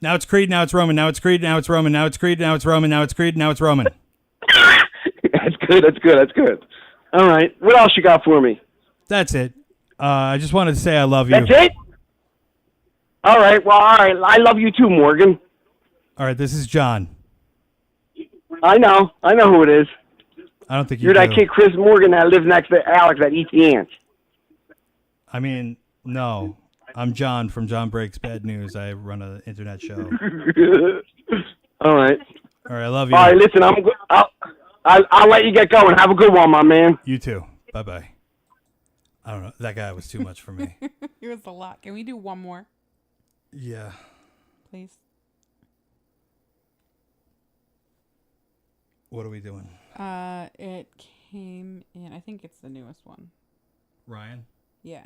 Now it's Creed. Now it's Roman. Now it's Creed. Now it's Roman. Now it's Creed. Now it's Roman. Now it's Creed. Now it's Roman. That's good. All right. What else you got for me? That's it. I just wanted to say I love you. That's it? All right. Well, all right. I love you too, Morgan. All right. This is John. I know who it is. I don't think you're that kid, Chris Morgan, that lives next to Alex that eats the ants. I mean, no. I'm John from John Breaks Bad News. I run an internet show. All right. All right. I love you. All right. Listen, I'll let you get going. Have a good one, my man. You too. Bye-bye. I don't know. That guy was too much for me. It was a lot. Can we do one more? Yeah. Please. What are we doing? It came in. I think it's the newest one. Ryan? Yeah.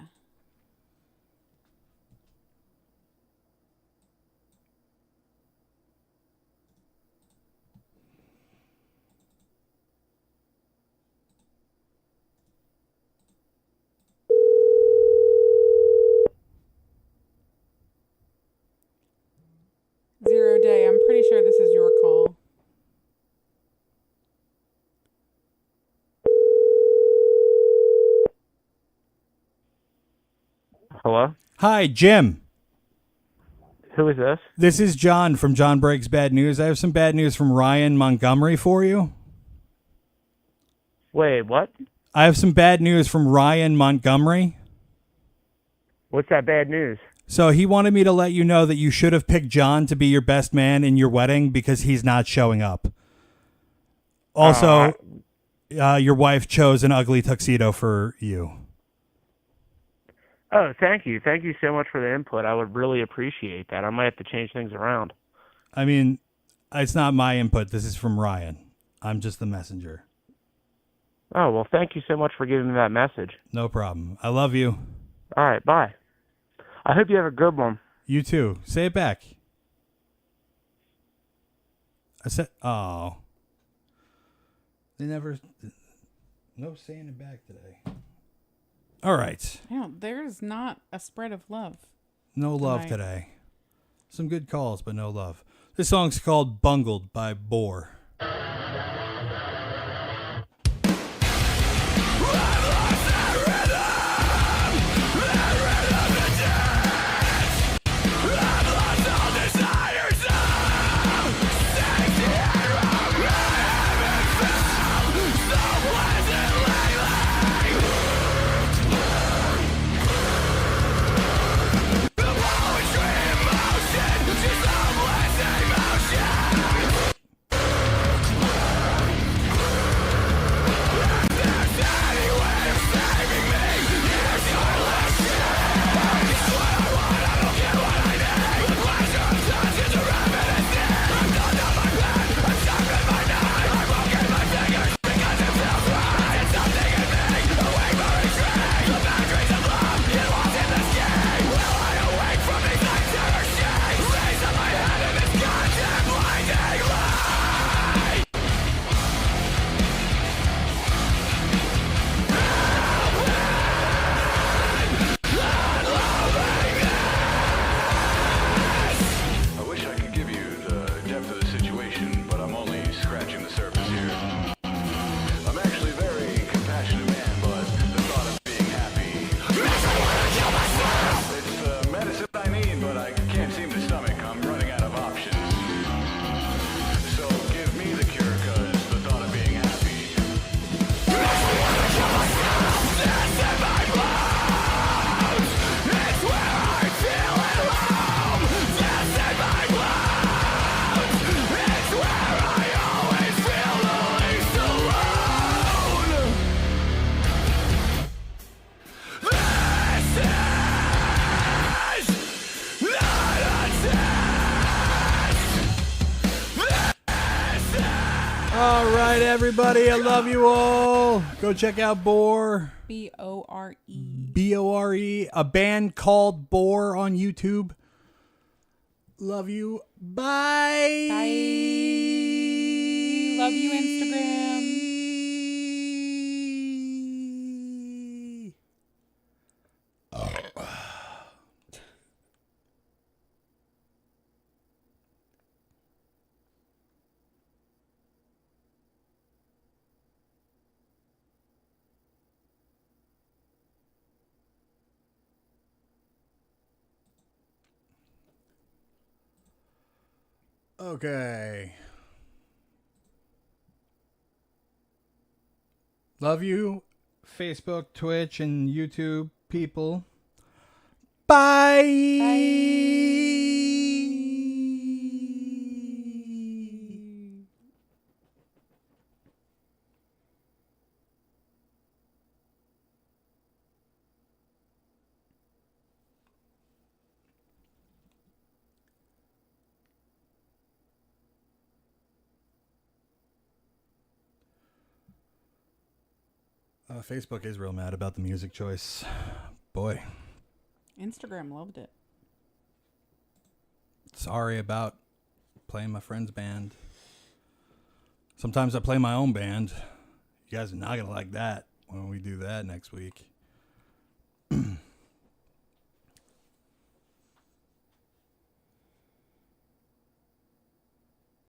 Zero Day. I'm pretty sure this is your call. Hello? Hi, Jim. Who is this? This is John from John Breaks Bad News. I have some bad news from Ryan Montgomery for you. Wait, what? I have some bad news from Ryan Montgomery. What's that bad news? So he wanted me to let you know that you should have picked John to be your best man in your wedding because he's not showing up. Also, your wife chose an ugly tuxedo for you. Oh, thank you. Thank you so much for the input. I would really appreciate that. I might have to change things around. I mean, it's not my input. This is from Ryan. I'm just the messenger. Oh, well, thank you so much for giving me that message. No problem. I love you. All right, bye. I hope you have a good one. You too. Say it back. I said, oh. They never, no saying it back today. All right. There's not a spread of love. No love today. Some good calls, but no love. This song's called Bungled by Boar. All right, everybody. I love you all. Go check out Boar. Bore. Bore. A band called Boar on YouTube. Love you. Bye. Bye. Love you, Instagram. Okay. Love you, Facebook, Twitch, and YouTube people. Bye. Facebook is real mad about the music choice. Boy. Instagram loved it. Sorry about playing my friend's band. Sometimes I play my own band. You guys are not going to like that when we do that next week.